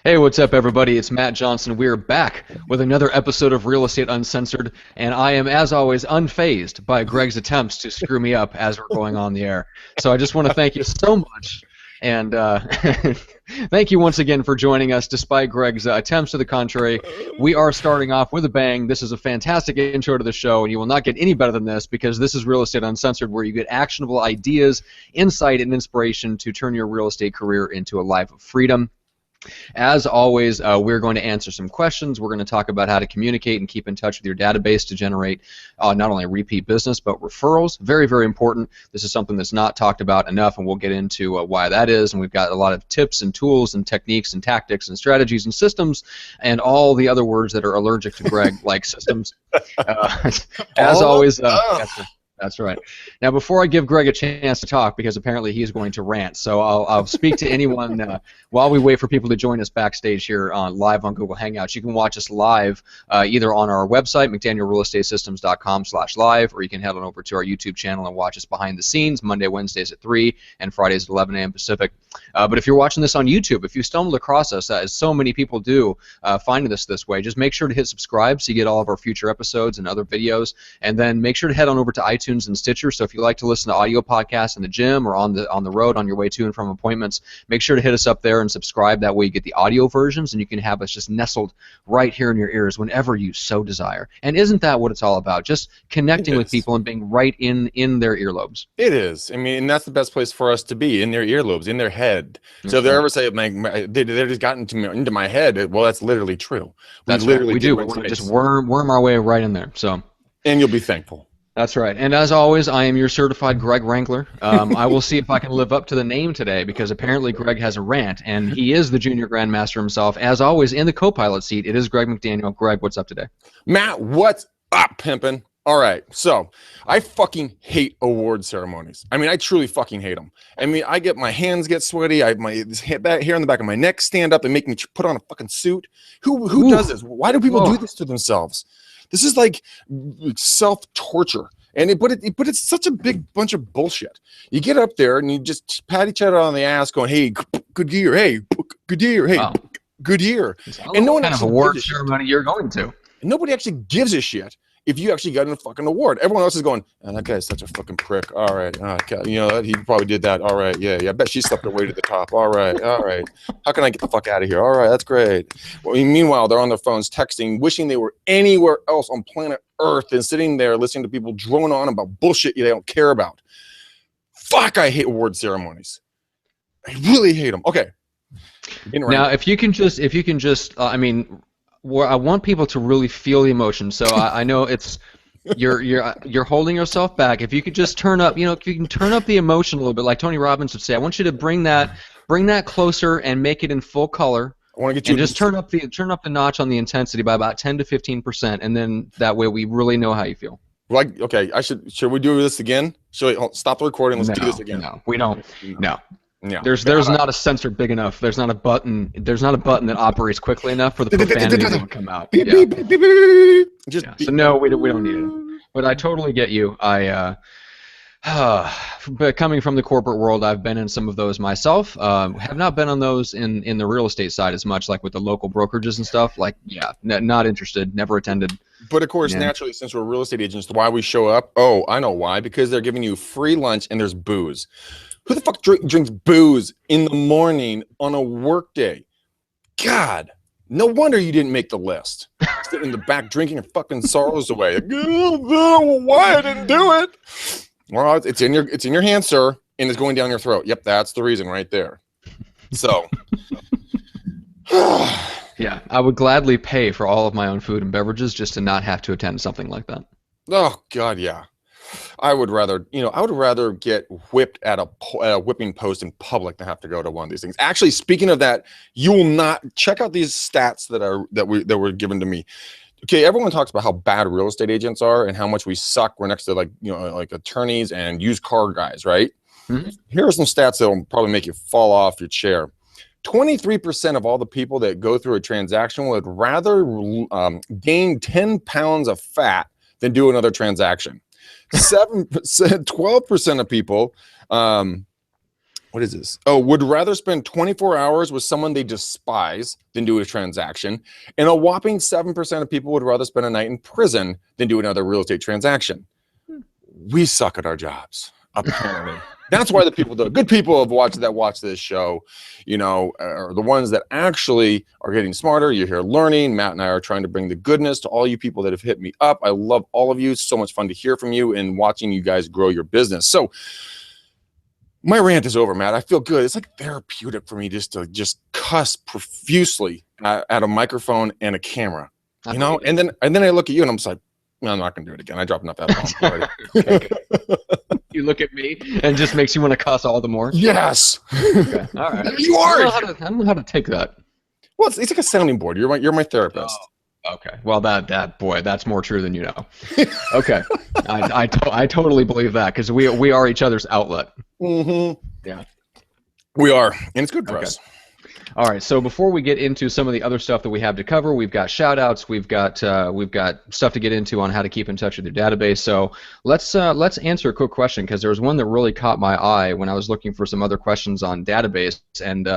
Hey, what's up, everybody? It's Matt Johnson. We're back with another episode of Real Estate Uncensored, and I am, as always, unfazed by Greg's attempts to screw me up as we're going on the air. So I just want to thank you so much, and thank you once again for joining us, despite Greg's attempts to the contrary. We are starting off with a bang. This is a fantastic intro to the show, and you will not get any better than this because this is Real Estate Uncensored, where you get actionable ideas, insight, and inspiration to turn your real estate career into a life of freedom. As always, we're going to answer some questions. We're going to talk about how to communicate and keep in touch with your database to generate not only repeat business, but referrals. Very, very important. This is something that's not talked about enough, and we'll get into why that is. And we've got a lot of tips and tools and techniques and tactics and strategies and systems and all the other words that are allergic to Greg, like systems. As always, that's right. Now, before I give Greg a chance to talk, because apparently he's going to rant, so I'll speak to anyone while we wait for people to join us backstage here live on Google Hangouts. You can watch us live either on our website, mcdanielrealestatesystems.com/live, or you can head on over to our YouTube channel and watch us behind the scenes Monday, Wednesdays at 3, and Fridays at 11 a.m. Pacific. But if you're watching this on YouTube, if you stumbled across us, as so many people do, finding us this way, just make sure to hit subscribe so you get all of our future episodes and other videos, and then make sure to head on over to iTunes and Stitcher. So if you like to listen to audio podcasts in the gym or on the road on your way to and from appointments, make sure to hit us up there and subscribe. That way you get the audio versions, and you can have us just nestled right here in your ears whenever you so desire. And isn't that what it's all about? Just connecting with people and being right in their earlobes. It is. I mean, and that's the best place for us to be, in their earlobes, in their head. So if they ever say, they just got into my head, well, that's literally true. That's literally right. We do. We just worm our way right in there. So, and you'll be thankful. That's right. And as always, I am your certified Greg Wrangler. I will see if I can live up to the name today, because apparently Greg has a rant, and he is the junior grandmaster himself. As always, in the co-pilot seat, it is Greg McDaniel. Greg, what's up today? Matt, what's up, pimpin'? All right, so I fucking hate award ceremonies. I mean, I truly fucking hate them. I mean, my hands get sweaty. My hair on the back of my neck stand up and make me put on a fucking suit. Who does this? Why do people do this to themselves? This is like self-torture, but it's such a big bunch of bullshit. You get up there and you just pat each other on the ass, going, "Hey, good year. Hey, good year. Hey, good year." And no one kind of award ceremony you're going to. And nobody actually gives a shit if you actually got a fucking award. Everyone else is going, "Oh, that guy's such a fucking prick. All right, you know, he probably did that. All right, yeah. I bet she slept her way to the top. All right. How can I get the fuck out of here? All right, that's great." Well, meanwhile, they're on their phones texting, wishing they were anywhere else on planet Earth and sitting there listening to people drone on about bullshit they don't care about. Fuck, I hate award ceremonies. I really hate them. Okay. Now, if you can just, I mean, I want people to really feel the emotion. So I know it's you're holding yourself back. If you could just turn up, if you can turn up the emotion a little bit, like Tony Robbins would say, I want you to bring that closer and make it in full color. I want to get you and just turn up the notch on the intensity by about 10 to 15%, and then that way we really know how you feel. Like, okay, should we do this again? Should we stop the recording? Let's do this again. No, we don't. No. Yeah. There's not a sensor big enough. There's not a button that operates quickly enough for the profanity to come out. Yeah. So no, we don't need it. But I totally get you. But coming from the corporate world, I've been in some of those myself. Have not been on those in the real estate side as much, like with the local brokerages and stuff. Like, not interested. Never attended. But of course, naturally, since we're real estate agents, why we show up? Oh, I know why. Because they're giving you free lunch and there's booze. Who the fuck drinks booze in the morning on a work day? God, no wonder you didn't make the list. Sitting in the back drinking your fucking sorrows away. Why I didn't do it? Well, it's in your hand, sir, and it's going down your throat. Yep, that's the reason right there. So, yeah, I would gladly pay for all of my own food and beverages just to not have to attend something like that. Oh God, yeah. I would rather get whipped at a whipping post in public than have to go to one of these things. Actually, speaking of that, you will not check out these stats that were given to me. Okay, everyone talks about how bad real estate agents are and how much we suck. We're next to like attorneys and used car guys, right? Mm-hmm. Here are some stats that will probably make you fall off your chair. 23% of all the people that go through a transaction would rather gain 10 pounds of fat than do another transaction. 12% of people What is this? Oh, would rather spend 24 hours with someone they despise than do a transaction. And a whopping 7% of people would rather spend a night in prison than do another real estate transaction. We suck at our jobs, apparently. That's why the people, the good people have watch this show, you know, are the ones that actually are getting smarter. You're here learning. Matt and I are trying to bring the goodness to all you people that have hit me up. I love all of you. It's so much fun to hear from you and watching you guys grow your business. So my rant is over, Matt. I feel good. It's like therapeutic for me just to cuss profusely at a microphone and a camera, you know. And then I look at you and I'm just like, no, I'm not going to do it again. I dropped enough F-bombs already. Okay, you look at me and just makes you want to cuss all the more. Yes. Okay. All right. You are. I don't know how to take that. Well, it's like a sounding board. You're my therapist. Oh, okay. Well, that's more true than you know. Okay. I totally believe that because we are each other's outlet. Mm-hmm. Yeah. We are, and it's good for us. All right, so before we get into some of the other stuff that we have to cover, we've got shout-outs, we've got stuff to get into on how to keep in touch with your database. So let's answer a quick question because there was one that really caught my eye when I was looking for some other questions on database. And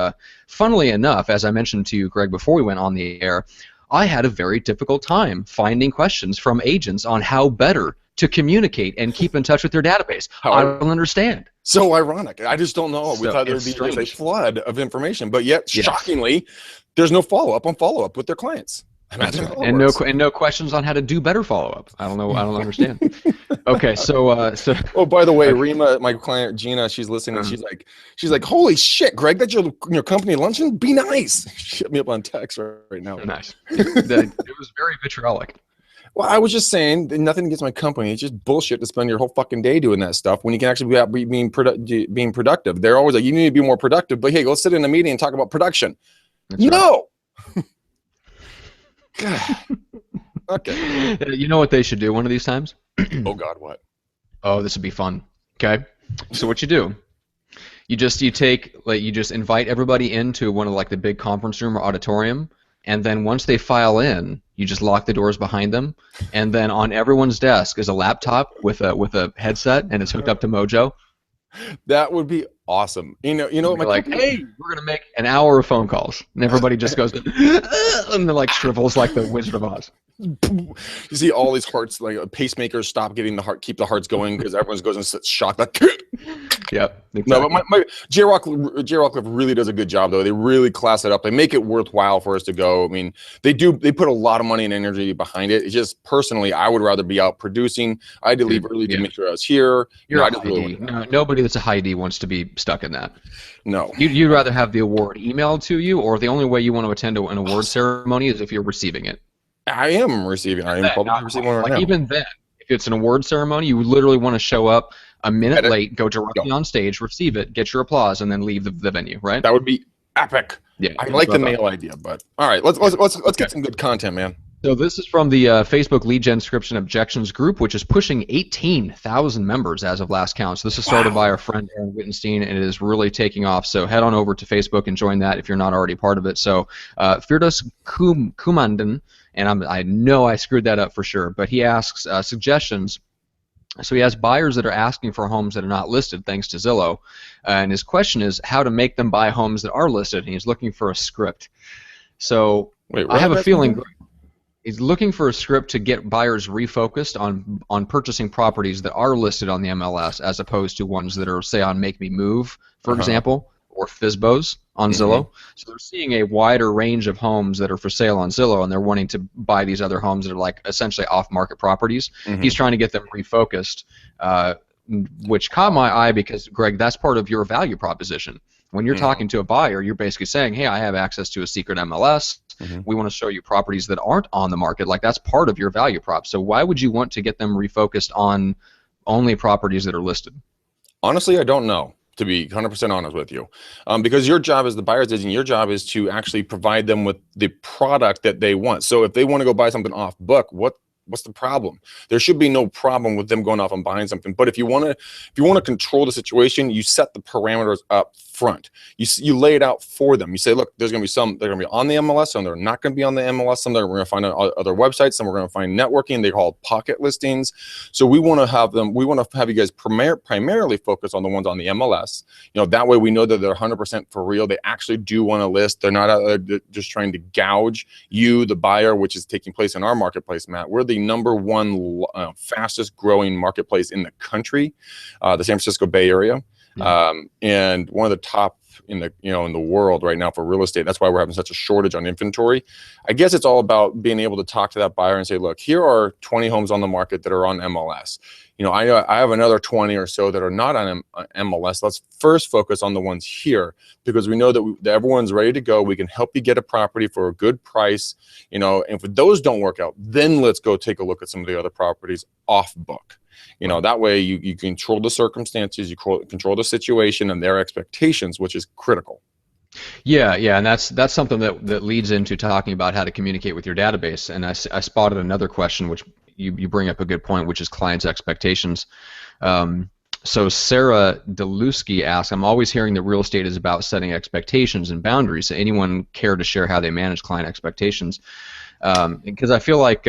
funnily enough, as I mentioned to you, Greg, before we went on the air, I had a very difficult time finding questions from agents on how better to communicate and keep in touch with their database. I don't understand. So ironic. I just don't know. We thought there would be just a flood of information, but yet, shockingly, there's no follow-up on follow-up with their clients. And no questions on how to do better follow-up. I don't know. I don't understand. Okay, so. Oh, by the way, Rima, my client Gina, she's listening. And she's like, holy shit, Greg, that's your company luncheon. Be nice. She hit me up on text right now. Nice. It was very vitriolic. Well, I was just saying that nothing against my company. It's just bullshit to spend your whole fucking day doing that stuff when you can actually be out being productive. They're always like, you need to be more productive. But hey, go sit in a meeting and talk about production. No. God. Okay. You know what they should do one of these times? Oh God, what? Oh, this would be fun. Okay. So what you do? You just invite everybody into one of like the big conference room or auditorium. And then once they file in, you just lock the doors behind them. And then on everyone's desk is a laptop with a headset, and it's hooked up to Mojo. That would be awesome. You know, like, hey, we're gonna make an hour of phone calls, and everybody just goes, and they're like shrivels like the Wizard of Oz. You see all these hearts, like pacemakers, stop getting keep the hearts going because everyone goes and sits shocked. Like, yep. Exactly. No, but my J-Rock really does a good job though. They really class it up. They make it worthwhile for us to go. I mean, they put a lot of money and energy behind it. It's just personally, I would rather be out producing. I had to leave early to make sure I was here. Nobody that's a high D wants to be stuck in that. No. You'd rather have the award emailed to you, or the only way you want to attend an award ceremony is if you're receiving it. I am receiving. I am probably receiving one right now. Even then, if it's an award ceremony, you would literally want to show up a minute late, go directly on stage, receive it, get your applause, and then leave the venue. Right? That would be epic. Yeah, I like the mail idea, but all right, let's get some good content, man. So this is from the Facebook Lead Gen Description Objections group, which is pushing 18,000 members as of last count. So this is started by our friend Aaron Wittenstein, and it is really taking off. So head on over to Facebook and join that if you're not already part of it. So Firdaus Kumandan, and I know I screwed that up for sure, but he asks suggestions. So he has buyers that are asking for homes that are not listed thanks to Zillow, and his question is how to make them buy homes that are listed, and he's looking for a script. So I have a feeling he's looking for a script to get buyers refocused on purchasing properties that are listed on the MLS as opposed to ones that are, say, on Make Me Move, for example, or FSBOs on Zillow. So they're seeing a wider range of homes that are for sale on Zillow, and they're wanting to buy these other homes that are like essentially off-market properties. He's trying to get them refocused, which caught my eye because, Greg, that's part of your value proposition. When you're talking to a buyer, you're basically saying, hey, I have access to a secret MLS. We want to show you properties that aren't on the market. Like, that's part of your value prop. So why would you want to get them refocused on only properties that are listed? Honestly, I don't know, to be 100% honest with you. Because your job as the buyer's agent, your job is to actually provide them with the product that they want. So if they want to go buy something off book, what's the problem? There should be no problem with them going off and buying something. But if you want to control the situation, you set the parameters up front. You lay it out for them. You say, look, there's going to be some they're going to be on the MLS, some they're not going to be on the MLS, some they're going to find on other websites, some we're going to find networking. They call it pocket listings. So we want to have them. We want to have you guys primarily focus on the ones on the MLS. That way we know that they're 100% for real. They actually do want to list. They're not out there just trying to gouge you, the buyer, which is taking place in our marketplace, Matt. We're the #1 fastest growing marketplace in the country, the San Francisco Bay Area. And one of the top in the world right now for real estate. That's why we're having such a shortage on inventory. I guess it's all about being able to talk to that buyer and say, look, here are 20 homes on the market that are on MLS. I have another 20 or so that are not on MLS. Let's first focus on the ones here, because we know that everyone's ready to go. We can help you get a property for a good price, and if those don't work out, then let's go take a look at some of the other properties off book. That way you control the circumstances, you control the situation and their expectations, which is critical. Yeah, and that's something that leads into talking about how to communicate with your database. And I spotted another question, which you bring up a good point, which is clients' expectations. So Sarah Deluski asks, I'm always hearing that real estate is about setting expectations and boundaries. So anyone care to share how they manage client expectations? Because I feel like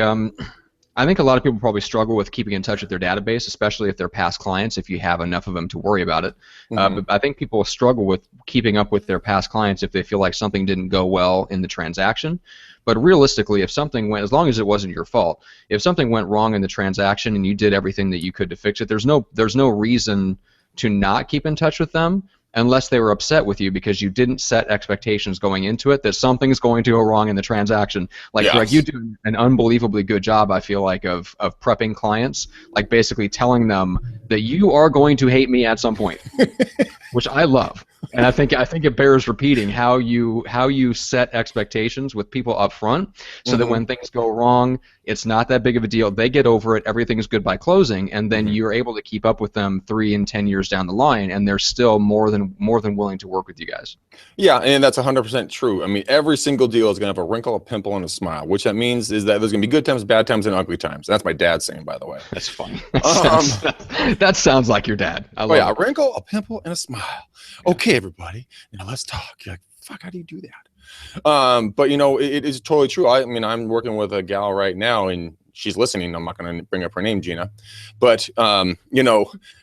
I think a lot of people probably struggle with keeping in touch with their database, especially if they're past clients, if you have enough of them to worry about it. But I think people struggle with keeping up with their past clients if they feel like something didn't go well in the transaction. But realistically, if something went, as long as it wasn't your fault, if something went wrong in the transaction and you did everything that you could to fix it, there's no reason to not keep in touch with them, unless they were upset with you because you didn't set expectations going into it that something's going to go wrong in the transaction. Like, Greg, you do an unbelievably good job, I feel like, of prepping clients, like basically telling them that you are going to hate me at some point, which I love. And I think it bears repeating how you set expectations with people up front, so that when things go wrong, it's not that big of a deal. They get over it. Everything's good by closing, and then you're able to keep up with them 3 and 10 years down the line, and they're still more than willing to work with you guys. Yeah, and that's 100% true. I mean, every single deal is going to have a wrinkle, a pimple, and a smile. Which that means is that there's going to be good times, bad times, and ugly times. That's my dad saying, by the way. That's funny. That sounds like your dad. I love it. A wrinkle, a pimple, and a smile. Okay, everybody, now let's talk. You're like, fuck, how do you do that? But it is totally true. I mean, I'm working with a gal right now, and she's listening. I'm not going to bring up her name, Gina, but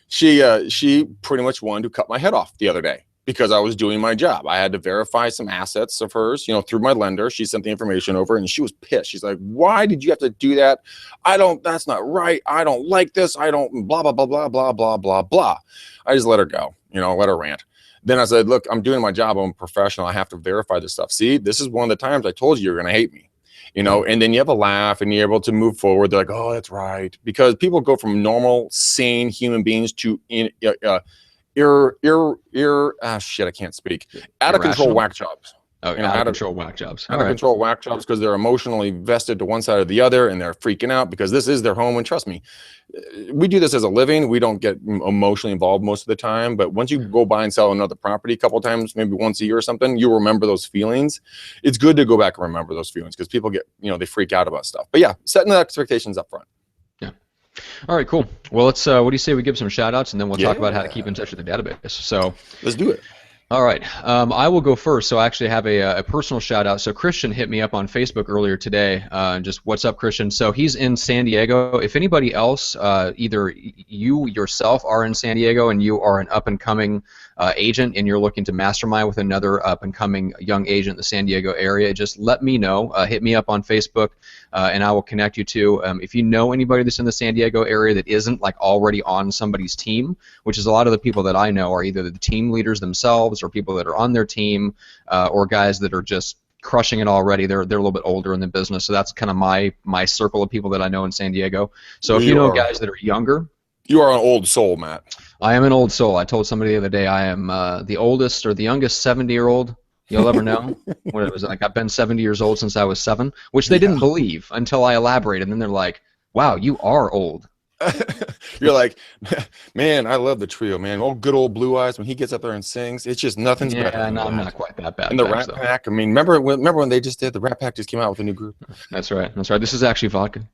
she pretty much wanted to cut my head off the other day because I was doing my job. I had to verify some assets of hers, through my lender. She sent the information over, and she was pissed. She's like, "Why did you have to do that? That's not right. I don't like this. I don't blah blah blah blah blah blah blah blah." I just let her go, let her rant. Then I said, look, I'm doing my job. I'm a professional. I have to verify this stuff. See, this is one of the times I told you you're going to hate me, and then you have a laugh and you're able to move forward. They're like, oh, that's right. Because people go from normal, sane human beings to I can't speak. Out of control whack jobs. Oh, out of control whack jobs. Out of control whack jobs because they're emotionally vested to one side or the other, and they're freaking out because this is their home. And trust me, we do this as a living. We don't get emotionally involved most of the time. But once you go buy and sell another property a couple of times, maybe once a year or something, you remember those feelings. It's good to go back and remember those feelings because people get, they freak out about stuff. But yeah, setting the expectations up front. Yeah. All right, cool. Well, let's. What do you say we give some shout outs and then we'll talk about how to keep in touch with the database. So let's do it. All right, I will go first. So I actually have a personal shout out. So Christian hit me up on Facebook earlier today. Just what's up, Christian? So he's in San Diego. If anybody else, either you yourself are in San Diego and you are an up and coming agent and you're looking to mastermind with another up and coming young agent in the San Diego area, just let me know. Hit me up on Facebook and I will connect you to. If you know anybody that's in the San Diego area that isn't like already on somebody's team, which is a lot of the people that I know are either the team leaders themselves or people that are on their team, or guys that are just crushing it already. They're a little bit older in the business, so that's kind of my circle of people that I know in San Diego. So if you know guys that are younger, you are an old soul, Matt. I am an old soul. I told somebody the other day I am the oldest or the youngest 70-year-old you'll ever know. What it was like, I've been 70 years old since I was 7, which they didn't believe until I elaborated. And then they're like, "Wow, you are old." You're like, man, I love the trio, man. Good old Blue Eyes, when he gets up there and sings, it's just nothing's better. Yeah, no, I'm not quite that bad. And the Rat Pack, I mean, remember when they just did, the Rat Pack just came out with a new group? That's right. This is actually vodka.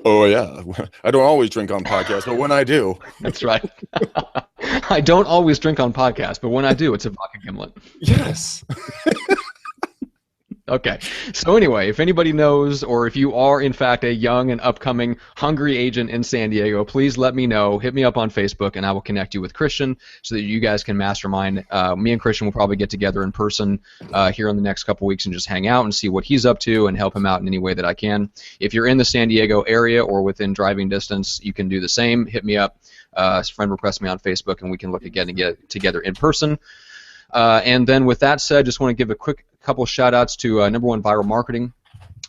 Oh yeah, I don't always drink on podcasts, but when I do, That's right. I don't always drink on podcasts, but when I do, it's a vodka gimlet. yes. Okay. So anyway, if anybody knows, or if you are in fact a young and upcoming hungry agent in San Diego, please let me know. Hit me up on Facebook, and I will connect you with Christian so that you guys can mastermind. Me and Christian will probably get together in person here in the next couple weeks and just hang out and see what he's up to and help him out in any way that I can. If you're in the San Diego area or within driving distance, you can do the same. Hit me up. Friend request me on Facebook, and we can look again and get together in person. And then with that said, just want to give a quick couple shout outs to Number One Viral Marketing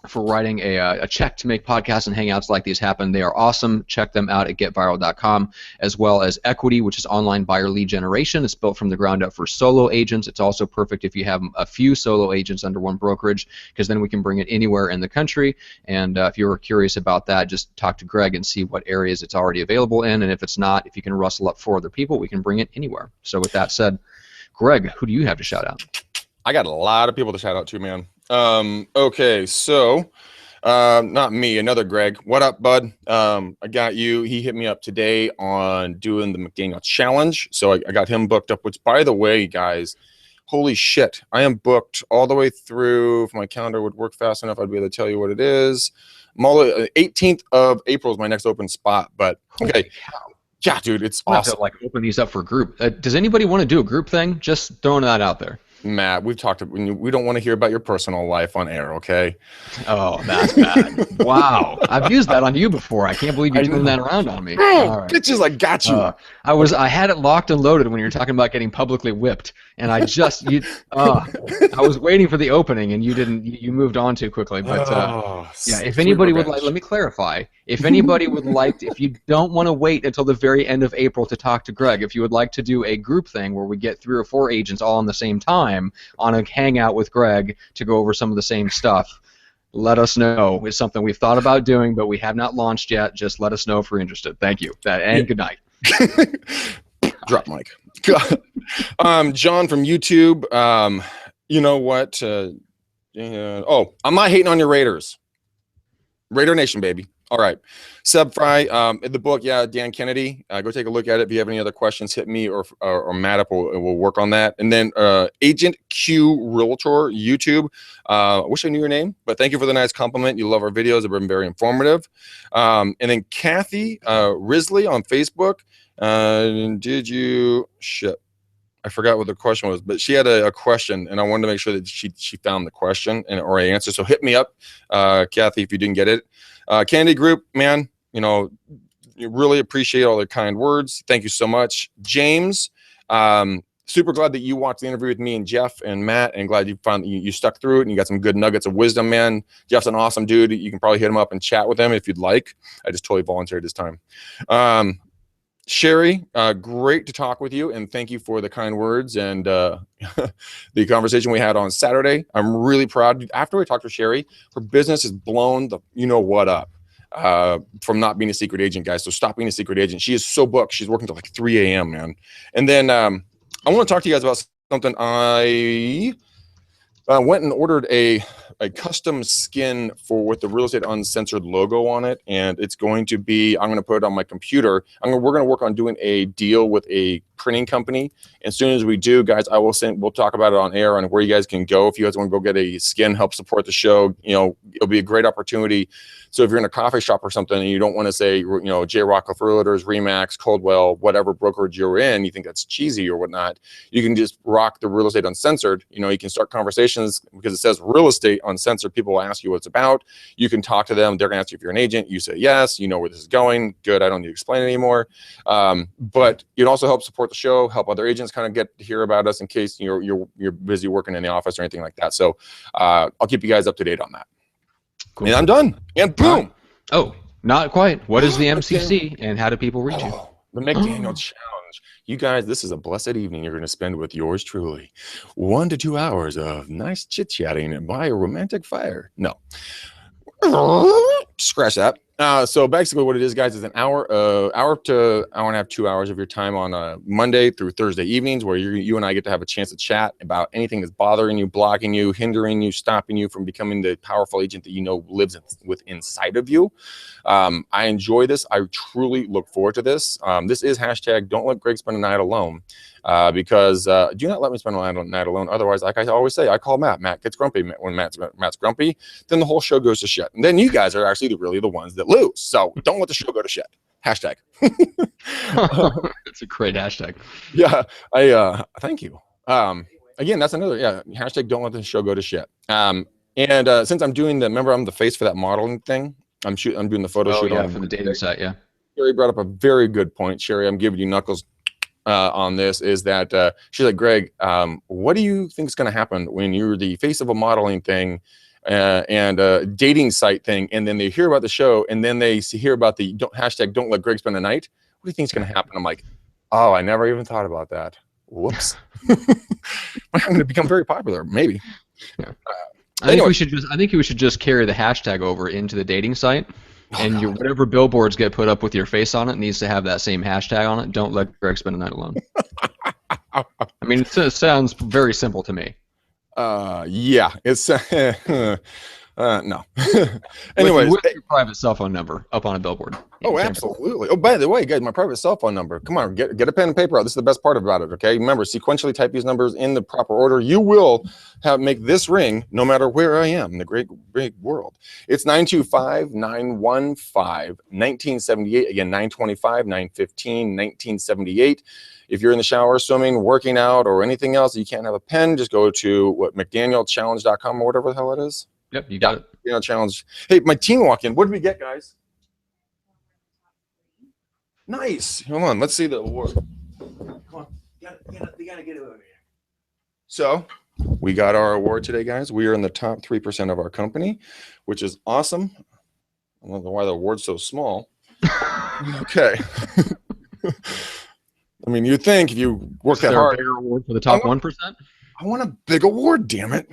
for writing a check to make podcasts and hangouts like these happen. They are awesome. Check them out at getviral.com, as well as Equity, which is online buyer lead generation. It's built from the ground up for solo agents. It's also perfect if you have a few solo agents under one brokerage, because then we can bring it anywhere in the country. And if you're curious about that, just talk to Greg and see what areas it's already available in. And if it's not, if you can rustle up 4 other people, we can bring it anywhere. So with that said, Greg, who do you have to shout out? I got a lot of people to shout out to, man. Okay, so not me, another Greg. What up, bud? I got you. He hit me up today on doing the McDaniel challenge, so I got him booked up. Which, by the way, guys, holy shit, I am booked all the way through. If my calendar would work fast enough, I'd be able to tell you what it is. 18th of April is my next open spot. But okay. Yeah, dude, it's awesome. To, open these up for group. Does anybody want to do a group thing? Just throwing that out there. Matt, we've talked. We don't want to hear about your personal life on air, okay? Oh, that's bad. Wow, I've used that on you before. I can't believe you're doing that around on me. All right. Bitches, I got you. I had it locked and loaded when you were talking about getting publicly whipped, and I was waiting for the opening, and you didn't. You moved on too quickly. But yeah, if anybody would like, let me clarify. If anybody would like, if you don't want to wait until the very end of April to talk to Greg, if you would like to do a group thing where we get 3 or 4 agents all on the same time on a hangout with Greg to go over some of the same stuff, let us know. It's something we've thought about doing, but we have not launched yet. Just let us know if we're interested. Thank you. And good night. Drop mic. John from YouTube. You know what? I'm not hating on your Raiders. Raider Nation, baby. All right. Sub Fry, the book, yeah, Dan Kennedy. Go take a look at it. If you have any other questions, hit me or Matt up. We'll work on that. And then Agent Q Realtor, YouTube. I wish I knew your name, but thank you for the nice compliment. You love our videos. They've been very informative. And then Kathy Risley on Facebook. I forgot what the question was, but she had a question, and I wanted to make sure that she found the question or an answer. So hit me up, Kathy, if you didn't get it. Candy Group, man, you really appreciate all the kind words. Thank you so much. James, super glad that you watched the interview with me and Jeff and Matt, and glad you stuck through it and you got some good nuggets of wisdom, man. Jeff's an awesome dude. You can probably hit him up and chat with him if you'd like. I just totally volunteered this time. Sherry, great to talk with you, and thank you for the kind words and the conversation we had on Saturday. I'm really proud. After I talked to Sherry, her business has blown the you-know-what up from not being a secret agent, guys. So stop being a secret agent. She is so booked. She's working till like 3 a.m., man. And then I want to talk to you guys about something. I went and ordered a custom skin with the Real Estate Uncensored logo on it, and it's going to be, I'm going to put it on my computer. We're going to work on doing a deal with a printing company. As soon as we do, guys, we'll talk about it on air on where you guys can go. If you guys want to go get a skin, help support the show, it'll be a great opportunity. So if you're in a coffee shop or something and you don't want to say, J. Rockefeller Realtors, Remax, Coldwell, whatever brokerage you're in, you think that's cheesy or whatnot, you can just rock the Real Estate Uncensored. You can start conversations because it says Real Estate Uncensored. People will ask you what it's about. You can talk to them. They're going to ask you if you're an agent. You say yes. You know where this is going. Good. I don't need to explain it anymore. But you'd also help support the show, help other agents kind of get to hear about us in case you're busy working in the office or anything like that. So I'll keep you guys up to date on that. Cool. And I'm done. And boom. Oh, not quite. What is the MCC and how do people reach you? The McDaniel Challenge. You guys, this is a blessed evening you're going to spend with yours truly. 1 to 2 hours of nice chit-chatting by a romantic fire. No. Scratch that. So basically what it is, guys, is an hour to hour and a half, 2 hours of your time on Monday through Thursday evenings, where you and I get to have a chance to chat about anything that's bothering you, blocking you, hindering you, stopping you from becoming the powerful agent that you know lives inside of you. I enjoy this. I truly look forward to this. This is hashtag don't let Greg spend a night alone. Because do not let me spend a night alone. Otherwise, like I always say, I call Matt. Matt gets grumpy. When Matt's grumpy, then the whole show goes to shit. And then you guys are actually really the ones that lose. So don't let the show go to shit. Hashtag. It's a great hashtag. Yeah, I thank you. Again, that's another hashtag don't let the show go to shit. And since I'm doing remember I'm the face for that modeling thing. I'm doing the photo shoot for the dating site. Yeah. Sherry brought up a very good point. Sherry, I'm giving you knuckles. On this is that she's like, Greg, what do you think is going to happen when you're the face of a modeling thing and a dating site thing, and then they hear about the show, and then they hear about the hashtag don't let Greg spend the night? What do you think is going to happen? I'm like, oh, I never even thought about that. Whoops. I'm going to become very popular, maybe. Yeah. I think we should just carry the hashtag over into the dating site. And whatever billboards get put up with your face on it needs to have that same hashtag on it. Don't let Greg spend a night alone. I mean, it sounds very simple to me. Yeah, it's no. Anyways, with your private cell phone number up on a billboard. Oh, absolutely. Oh, by the way, guys, my private cell phone number. Come on, get a pen and paper out. This is the best part about it. Okay, remember, sequentially type these numbers in the proper order. You will make this ring no matter where I am in the great big world. It's 925-915-1978. Again, 925-915-1978. If you're in the shower, swimming, working out, or anything else, you can't have a pen, just go to McDanielchallenge.com or whatever the hell it is. Yep, you got it. Challenge. Hey, my team walk in. What did we get, guys? Nice. Hold on. Let's see the award. Come on. You gotta get it over here. So we got our award today, guys. We are in the top 3% of our company, which is awesome. I don't know why the award's so small. Okay. I mean, you'd think if you work that hard. A bigger award for the top 1%? I want a big award, damn it.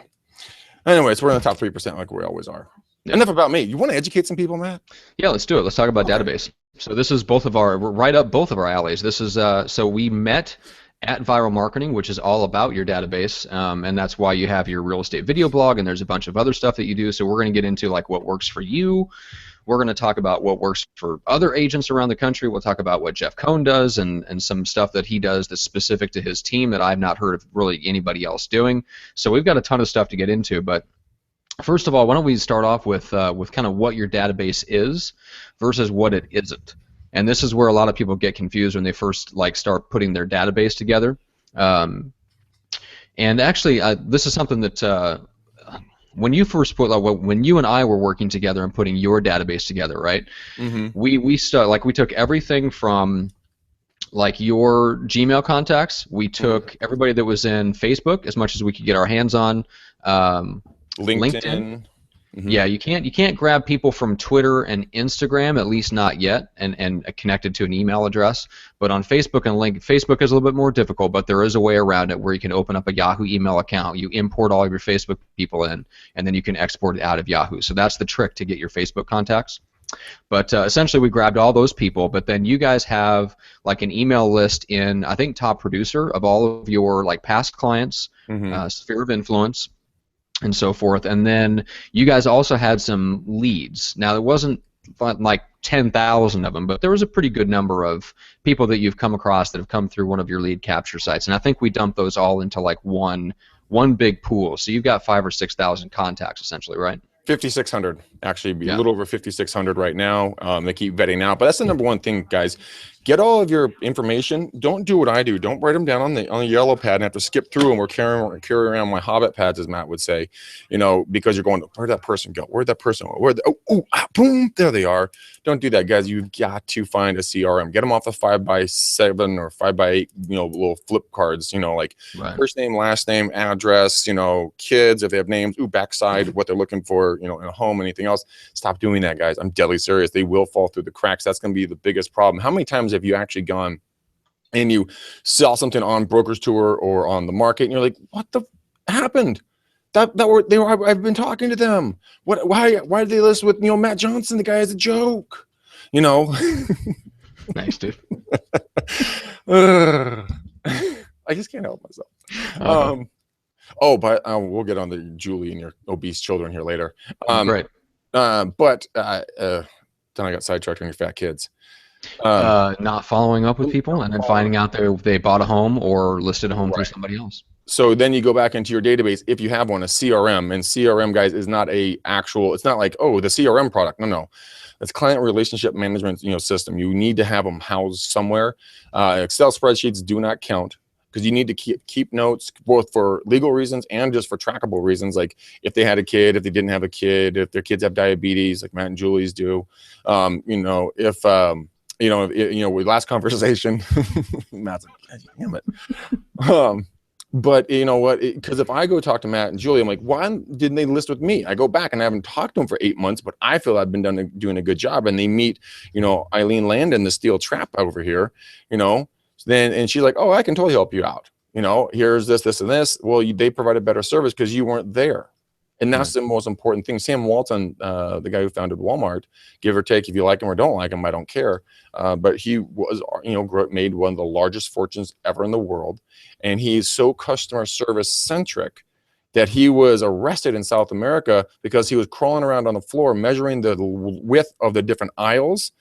Anyways, we're in the top 3% like we always are. Yeah. Enough about me. You want to educate some people, Matt? Yeah, let's do it. Let's talk about database. So this is we're right up both of our alleys. This is so we met at Viral Marketing, which is all about your database, and that's why you have your real estate video blog, and there's a bunch of other stuff that you do. So we're going to get into like what works for you. We're going to talk about what works for other agents around the country. We'll talk about what Jeff Cohn does and some stuff that he does that's specific to his team that I've not heard of really anybody else doing. So we've got a ton of stuff to get into. But first of all, why don't we start off with kind of what your database is versus what it isn't. And this is where a lot of people get confused when they first start putting their database together. And actually, this is something that when you first when you and I were working together and putting your database together, right? Mm-hmm. We took everything from your Gmail contacts. We took everybody that was in Facebook as much as we could get our hands on. LinkedIn. Mm-hmm. Yeah, you can't grab people from Twitter and Instagram, at least not yet, and connected to an email address. But on Facebook and Facebook is a little bit more difficult, but there is a way around it where you can open up a Yahoo email account, you import all of your Facebook people in, and then you can export it out of Yahoo. So that's the trick to get your Facebook contacts. But essentially, we grabbed all those people, but then you guys have an email list in, I think, Top Producer of all of your past clients, sphere of influence, and so forth. And then you guys also had some leads. Now, there wasn't 10,000 of them, but there was a pretty good number of people that you've come across that have come through one of your lead capture sites. And I think we dumped those all into one big pool. So you've got 5,000 or 6,000 contacts, essentially, right? 5,600, actually, a little over 5,600 right now. They keep vetting out, but that's the number one thing, guys. Get all of your information. Don't do what I do. Don't write them down on the yellow pad and have to skip through them or carry around my hobbit pads, as Matt would say. Because you're going, where'd that person go? Where'd that person go? Boom, there they are. Don't do that, guys. You've got to find a CRM. Get them off the 5x7 or 5x8, little flip cards. Right. First name, last name, address. Kids if they have names. Backside, what they're looking for. In a home, anything else. Stop doing that, guys. I'm deadly serious. They will fall through the cracks. That's going to be the biggest problem. How many times have you actually gone and you sell something on Broker's Tour or on the market and you're like, what the happened? I've been talking to them. Why did they list with Matt Johnson? The guy is a joke. Nice, dude. I just can't help myself. But we'll get on the Julie and your obese children here later. Right. But then I got sidetracked on your fat kids. Not following up with people and then finding out they bought a home or listed a home through somebody else. So then you go back into your database, if you have one, a CRM, and CRM, guys, is not it's not like, oh, the CRM product. No. It's client relationship management, system. You need to have them housed somewhere. Excel spreadsheets do not count, because you need to keep notes, both for legal reasons and just for trackable reasons, like if they had a kid, if they didn't have a kid, if their kids have diabetes, like Matt and Julie's do. With last conversation, Matt's like, damn it. But you know what? Because if I go talk to Matt and Julie, I'm like, why didn't they list with me? I go back and I haven't talked to them for 8 months, but I feel I've been doing a good job. And they meet, Eileen Landon, the steel trap over here, and she's like, oh, I can totally help you out. Here's this, and this. Well, they provided better service because you weren't there. And that's the most important thing. Sam Walton, the guy who founded Walmart, give or take, if you like him or don't like him, I don't care. But he was, made one of the largest fortunes ever in the world. And he's so customer service centric that he was arrested in South America because he was crawling around on the floor, measuring the width of the different aisles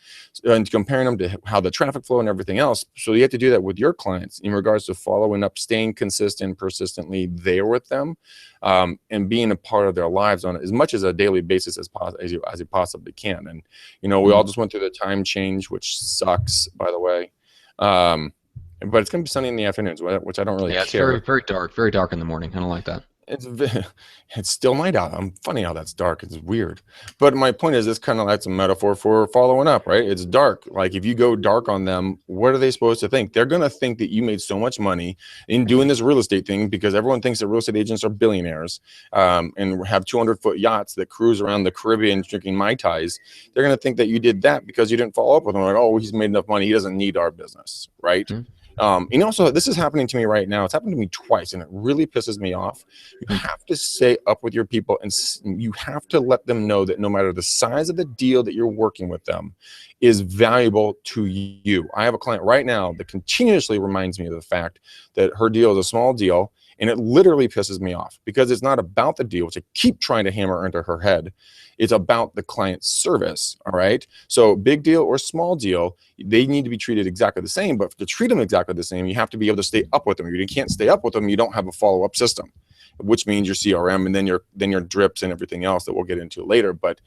and comparing them to how the traffic flow and everything else. So you have to do that with your clients in regards to following up, staying consistent, persistently there with them, and being a part of their lives on as much as a daily basis as you possibly can. And, we all just went through the time change, which sucks, by the way. But it's going to be sunny in the afternoons, which I don't really care. It's very dark in the morning. I don't like that. It's still night out. I'm funny how that's dark. It's weird. But my point is, this kind of that's a metaphor for following up, right? It's dark. Like if you go dark on them, what are they supposed to think? They're going to think that you made so much money in doing this real estate thing, because everyone thinks that real estate agents are billionaires and have 200-foot yachts that cruise around the Caribbean drinking Mai Tais. They're going to think that you did that because you didn't follow up with them. Like, oh, he's made enough money. He doesn't need our business, right? Mm-hmm. And also, this is happening to me right now. It's happened to me twice, and it really pisses me off. You have to stay up with your people, and you have to let them know that no matter the size of the deal that you're working with them is valuable to you. I have a client right now that continuously reminds me of the fact that her deal is a small deal, and it literally pisses me off because it's not about the deal, which I keep trying to hammer into her head. It's about the client service, all right? So big deal or small deal, they need to be treated exactly the same, but to treat them exactly the same, you have to be able to stay up with them. If you can't stay up with them, you don't have a follow-up system, which means your CRM and then your drips and everything else that we'll get into later. But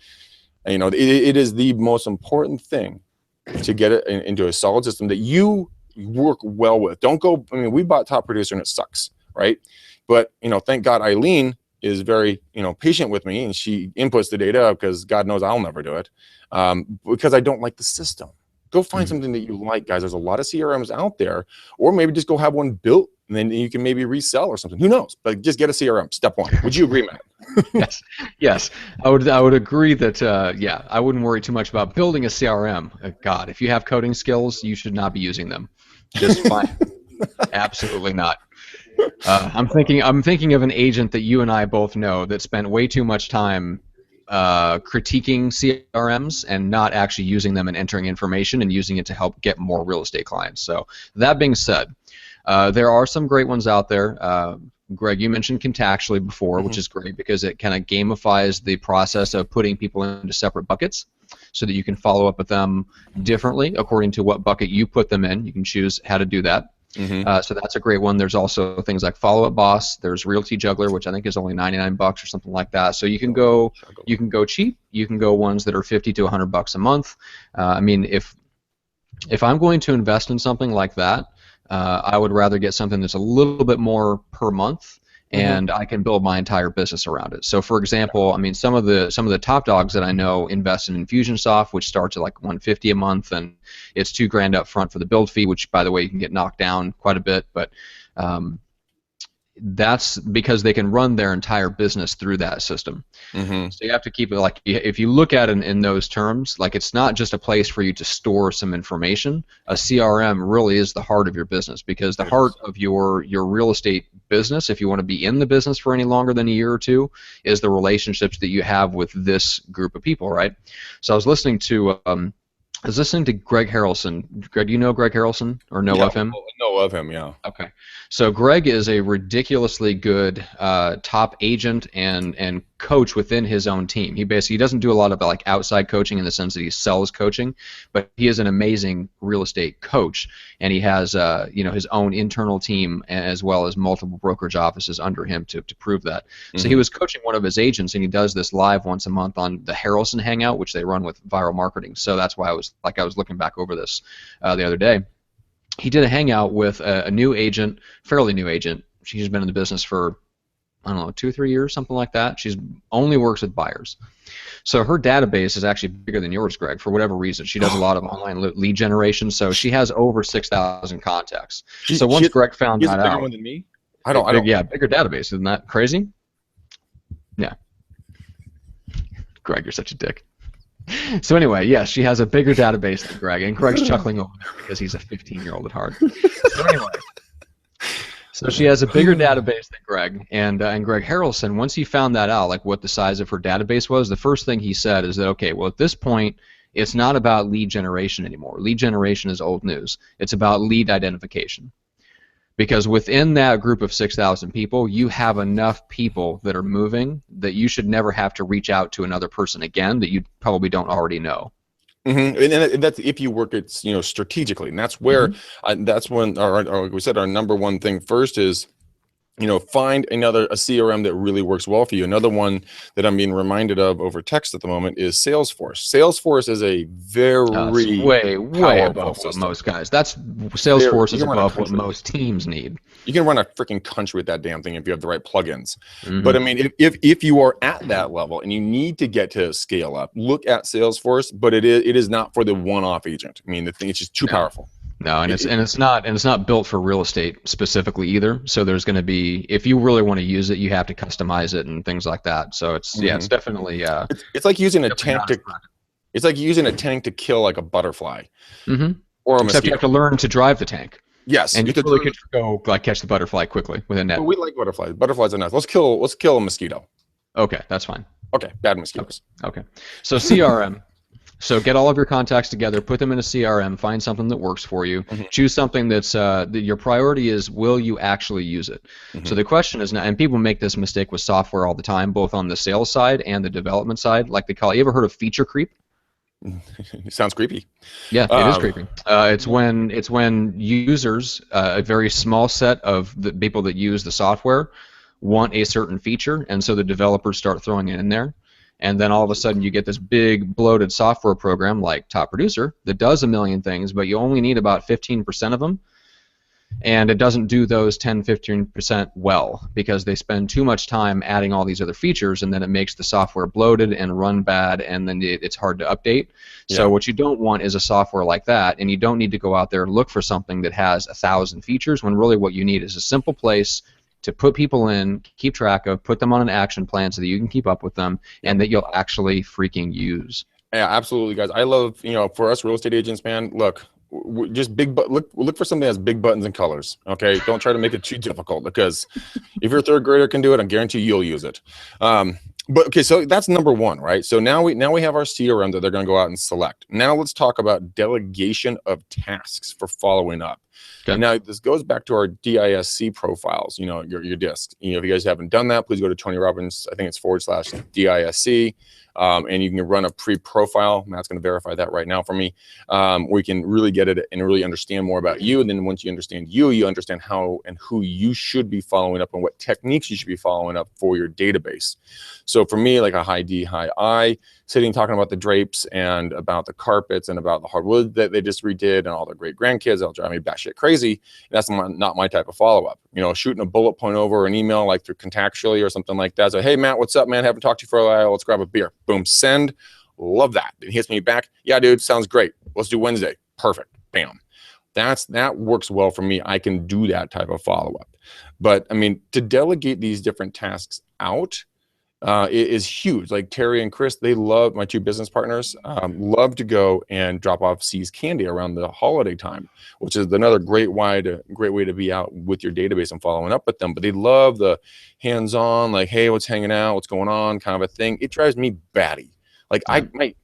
it is the most important thing to get it into a solid system that you work well with. Don't go, we bought Top Producer and it sucks, right? But, thank God Eileen is very, patient with me, and she inputs the data because God knows I'll never do it because I don't like the system. Go find something that you like, guys. There's a lot of CRMs out there, or maybe just go have one built and then you can maybe resell or something. Who knows? But just get a CRM. Step one. Would you agree, Matt? Yes. I would agree that, I wouldn't worry too much about building a CRM. God, if you have coding skills, you should not be using them. Just fine. Absolutely not. I'm thinking of an agent that you and I both know that spent way too much time critiquing CRMs and not actually using them and entering information and using it to help get more real estate clients. So that being said, there are some great ones out there. Greg, you mentioned Contactually before, which is great because it kind of gamifies the process of putting people into separate buckets so that you can follow up with them differently according to what bucket you put them in. You can choose how to do that. So that's a great one. There's also things like Follow Up Boss. There's Realty Juggler, which I think is only $99 or something like that. So you can go cheap. You can go ones that are $50 to $100 a month. If I'm going to invest in something like that, I would rather get something that's a little bit more per month, and I can build my entire business around it. So, for example, some of the top dogs that I know invest in Infusionsoft, which starts at like $150 a month, and it's $2,000 up front for the build fee, which, by the way, you can get knocked down quite a bit. But that's because they can run their entire business through that system. So you have to keep it like, if you look at it in those terms, like it's not just a place for you to store some information. A CRM really is the heart of your business, because the heart of your real estate business, if you want to be in the business for any longer than a year or two, is the relationships that you have with this group of people, right? So I was listening to Greg Harrelson. Greg, do you know Greg Harrelson or know of him? Know of him, yeah. Okay. So Gregg is a ridiculously good top agent and coach within his own team. He doesn't do a lot of like outside coaching in the sense that he sells coaching, but he is an amazing real estate coach, and he has his own internal team as well as multiple brokerage offices under him to prove that. Mm-hmm. So he was coaching one of his agents, and he does this live once a month on the Harrelson Hangout, which they run with Viral Marketing. So that's why I was looking back over this the other day. He did a hangout with a new agent, fairly new agent. She's been in the business for, I don't know, 2-3 years, something like that. She's only works with buyers. So her database is actually bigger than yours, Greg, for whatever reason. She does a lot of online lead generation, so she has over 6,000 contacts. So once Greg found that out, bigger one than me? I don't. Yeah, bigger database. Isn't that crazy? Yeah. Greg, you're such a dick. So anyway, yes, she has a bigger database than Greg, and Greg's chuckling over there because he's a 15-year-old at heart. So anyway, so she has a bigger database than Greg, and Greg Harrelson, once he found that out, like what the size of her database was, the first thing he said is that, okay, well, at this point, it's not about lead generation anymore. Lead generation is old news. It's about lead identification. Because within that group of 6,000 people, you have enough people that are moving that you should never have to reach out to another person again that you probably don't already know. Mm-hmm. And that's if you work it, strategically, and that's where that's when like we said, our number one thing first is, find a CRM that really works well for you. Another one that I'm being reminded of over text at the moment is Salesforce. Salesforce is a very way above what most guys. Salesforce is above what most teams need. You can run a freaking country with that damn thing if you have the right plugins. Mm-hmm. But I mean, if you are at that level and you need to get to scale up, look at Salesforce. But it is not for the one-off agent. I mean, the thing is just too powerful. No, and it's not built for real estate specifically either. So there's going to be, if you really want to use it, you have to customize it and things like that. So it's it's definitely it's like using a tank to kill like a butterfly. Mm-hmm. Or a mosquito. Except you have to learn to drive the tank. Yes, and you really could go catch the butterfly quickly with a net. Well, we like butterflies. Butterflies are nice. Let's kill a mosquito. Okay, that's fine. Okay, bad mosquitoes. Okay. So CRM. So get all of your contacts together, put them in a CRM, find something that works for you, choose something that's that your priority is, will you actually use it? So the question is now, and people make this mistake with software all the time, both on the sales side and the development side, like they call it. You ever heard of feature creep? It sounds creepy. Yeah, it is creepy. It's when users, a very small set of the people that use the software, want a certain feature, and so the developers start throwing it in there. And then all of a sudden you get this big bloated software program like Top Producer that does a million things, but you only need about 15% of them. And it doesn't do those 10-15% well because they spend too much time adding all these other features, and then it makes the software bloated and run bad, and then it's hard to update. Yeah. So what you don't want is a software like that, and you don't need to go out there and look for something that has 1,000 features when really what you need is a simple place to put people in, keep track of, put them on an action plan so that you can keep up with them, and that you'll actually freaking use. Yeah, absolutely, guys. I love, for us real estate agents, man, look, just look for something that has big buttons and colors, okay? Don't try to make it too difficult, because if your third grader can do it, I guarantee you'll use it. But okay, so that's number one, right? So now we have our CRM that they're going to go out and select. Now let's talk about delegation of tasks for following up. Okay. And now this goes back to our DISC profiles, your discs. If you guys haven't done that, please go to Tony Robbins. I think it's /DISC. And you can run a pre-profile. Matt's going to verify that right now for me. We can really get it and really understand more about you. And then once you understand you understand how and who you should be following up and what techniques you should be following up for your database. So for me, like a high D, high I, sitting talking about the drapes and about the carpets and about the hardwood that they just redid and all the great grandkids, that'll drive me batshit crazy. That's not my type of follow-up. Shooting a bullet point over an email like through Contactually or something like that. So, hey, Matt, what's up, man? Haven't talked to you for a while. Let's grab a beer. Boom, send. Love that. It hits me back. Yeah, dude, sounds great. Let's do Wednesday. Perfect. Bam. That works well for me. I can do that type of follow-up. But, I mean, to delegate these different tasks out is huge. Like Terry and Chris, they love, my two business partners, love to go and drop off C's candy around the holiday time, which is another great way to be out with your database and following up with them. But they love the hands-on, like, hey, what's hanging out, what's going on, kind of a thing. It drives me batty. Like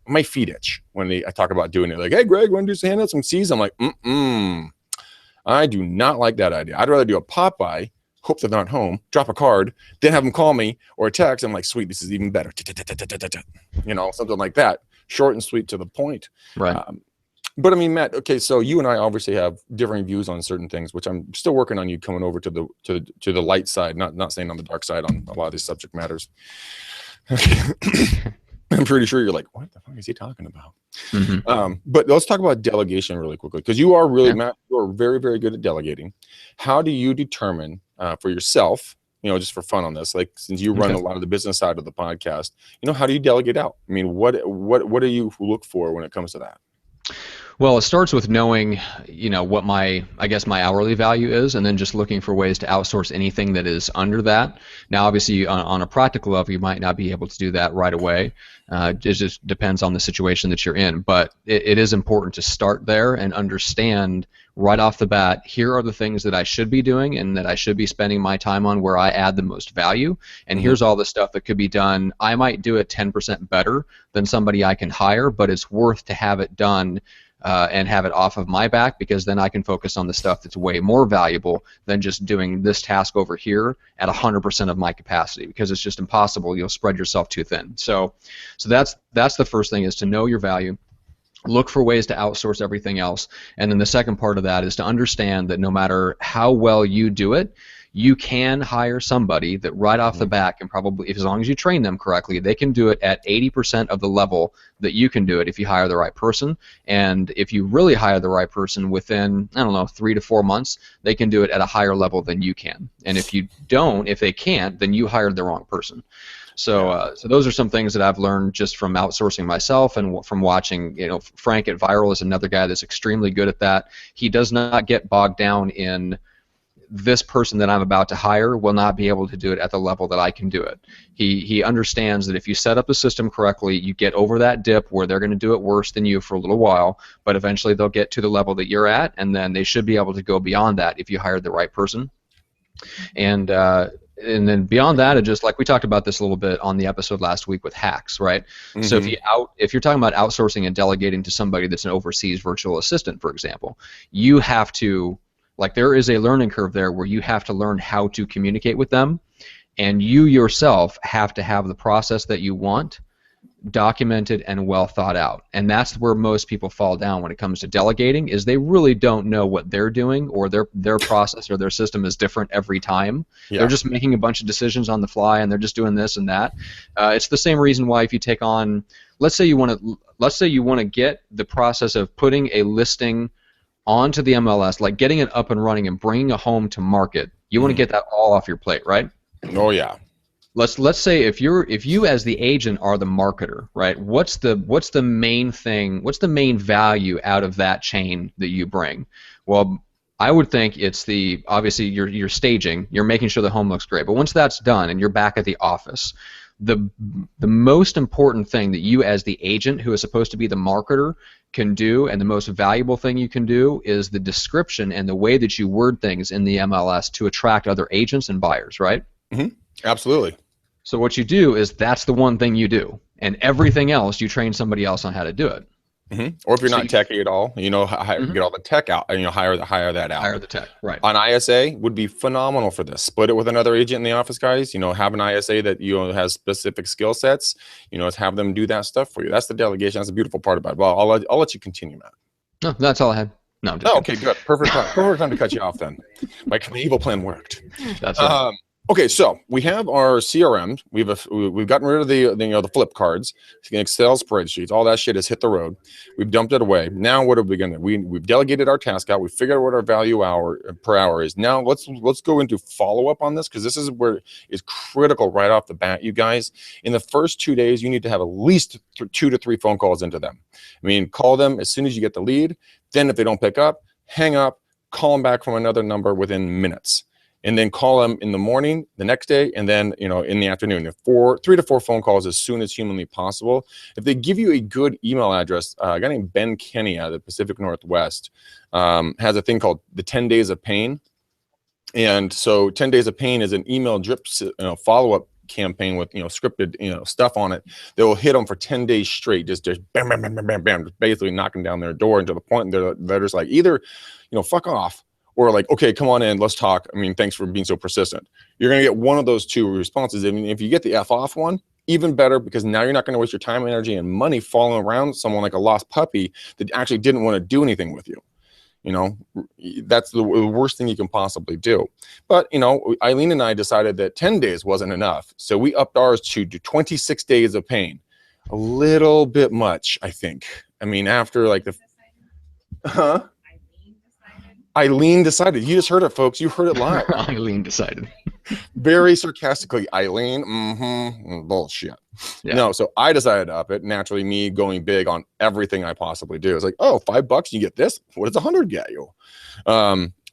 my feet itch when I talk about doing it. Like, hey, Greg, want to do some hand out some C's? I'm like, I do not like that idea. I'd rather do a pop by, hope they're not home, drop a card, then have them call me or a text. I'm like, sweet, this is even better. You know, something like that. Short and sweet to the point. Right. But I mean, Matt, okay, so you and I obviously have differing views on certain things, which I'm still working on you coming over to the light side, not saying on the dark side on a lot of these subject matters. I'm pretty sure you're like, what the fuck is he talking about? Mm-hmm. But let's talk about delegation really quickly, because you are really, Matt, you are very, very good at delegating. How do you determine for yourself, you know, just for fun on this, like since you run a lot of the business side of the podcast, you know, how do you delegate out? I mean, what do you look for when it comes to that? Well, it starts with knowing, you know, what my hourly value is, and then just looking for ways to outsource anything that is under that. Now, obviously, on a practical level, you might not be able to do that right away. It just depends on the situation that you're in. But it is important to start there and understand right off the bat, here are the things that I should be doing and that I should be spending my time on where I add the most value. And here's all the stuff that could be done. I might do it 10% better than somebody I can hire, but it's worth to have it done and have it off of my back, because then I can focus on the stuff that's way more valuable than just doing this task over here at 100% of my capacity, because it's just impossible. You'll spread yourself too thin. So that's the first thing, is to know your value. Look for ways to outsource everything else. And then the second part of that is to understand that no matter how well you do it, you can hire somebody that right off the bat can probably, as long as you train them correctly, they can do it at 80% of the level that you can do it if you hire the right person. And if you really hire the right person within, 3 to 4 months, they can do it at a higher level than you can. And if they can't, then you hired the wrong person. So those are some things that I've learned just from outsourcing myself and from watching. You know, Frank at Viral is another guy that's extremely good at that. He does not get bogged down in this person that I'm about to hire will not be able to do it at the level that I can do it. He understands that if you set up the system correctly, you get over that dip where they're going to do it worse than you for a little while, but eventually they'll get to the level that you're at, and then they should be able to go beyond that if you hired the right person. And then beyond that, it just, like we talked about this a little bit on the episode last week with hacks, right? So if you're talking about outsourcing and delegating to somebody that's an overseas virtual assistant, for example, you have to, like, there is a learning curve there where you have to learn how to communicate with them, and you yourself have to have the process that you want documented and well thought out. And that's where most people fall down when it comes to delegating, is they really don't know what they're doing, or their process or their system is different every time. They're just making a bunch of decisions on the fly, and they're just doing this and that. It's the same reason why if you take on, let's say you want to get the process of putting a listing onto the MLS, like getting it up and running and bringing a home to market, you want to get that all off your plate, right? Oh yeah. Let's say if you as the agent are the marketer, right? What's the main thing? What's the main value out of that chain that you bring? Well, I would think it's obviously you're staging, you're making sure the home looks great. But once that's done and you're back at the office, the most important thing that you as the agent, who is supposed to be the marketer, can do, and the most valuable thing you can do, is the description and the way that you word things in the MLS to attract other agents and buyers, right? Absolutely. So what you do is that's the one thing you do, and everything else you train somebody else on how to do it. Or if you're not techie at all, get all the tech out, and hire that out. Hire the tech, right? An ISA would be phenomenal for this. Split it with another agent in the office, guys. Have an ISA that has specific skill sets. Have them do that stuff for you. That's the delegation. That's the beautiful part about it. Well, I'll let you continue, Matt. No, that's all I had. No, I'm just okay, good, perfect time to cut you off. Then my evil plan worked. That's right. Okay, so we have our CRM. We've gotten rid of the flip cards, Excel spreadsheets. All that shit has hit the road. We've dumped it away. Now what are we gonna? We've delegated our task out. We figured out what our value per hour is. Now let's go into follow up on this, because this is where it's critical right off the bat. You guys, in the first 2 days, you need to have at least 2 to 3 phone calls into them. I mean, call them as soon as you get the lead. Then if they don't pick up, hang up. Call them back from another number within minutes. and then call them in the morning, the next day, and then, you know, in the afternoon. 3 to 4 phone calls as soon as humanly possible. If they give you a good email address, a guy named Ben Kenny out of the Pacific Northwest has a thing called the 10 Days of Pain. And so 10 Days of Pain is an email drip follow-up campaign with, you know, scripted, you know, stuff on it that will hit them for 10 days straight, just bam, bam, bam, bam, bam, bam, just basically knocking down their door, and to the point they're just like, either, you know, fuck off, or like, okay, come on in, let's talk. I mean, thanks for being so persistent. You're going to get one of those two responses. I mean, if you get the F off one, even better, because now you're not going to waste your time, energy, and money following around someone like a lost puppy that actually didn't want to do anything with you. You know, that's the worst thing you can possibly do. But, you know, Eileen and I decided that 10 days wasn't enough. So we upped ours to 26 days of pain. A little bit much, I think. I mean, after like the... Huh? Eileen decided. You just heard it, folks. You heard it live. Eileen decided. Very sarcastically, Eileen. Bullshit. Yeah. No, so I decided to up it. Naturally, me going big on everything I possibly do. It's like, oh, $5, you get this. What does 100 get you?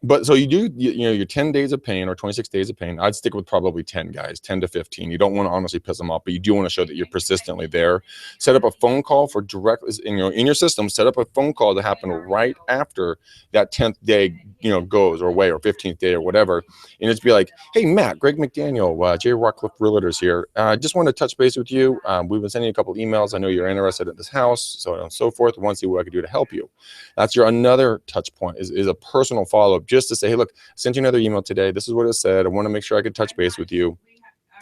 But so you do, you know, your 10 days of pain or 26 days of pain. I'd stick with probably 10 guys, 10 to 15. You don't want to honestly piss them off, but you do want to show that you're persistently there. Set up a phone call for direct, you know, in your system, set up a phone call to happen right after that 10th day, you know, goes or away, or 15th day or whatever. And just be like, hey, Matt, Greg McDaniel, J. Rockcliffe Realtors here. I just wanted to touch base with you. We've been sending you a couple of emails. I know you're interested in this house, so on and so forth. I want to see what I can do to help you. That's your another touch point, is a personal follow-up, just to say, hey, look, I sent you another email today. This is what it said. I want to make sure I could touch base with you,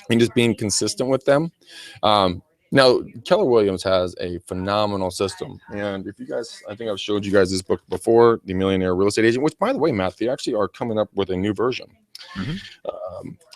and just being consistent with them. Now, Keller Williams has a phenomenal system. And if you guys, I think I've showed you guys this book before, The Millionaire Real Estate Agent, which, by the way, Matt, they actually are coming up with a new version.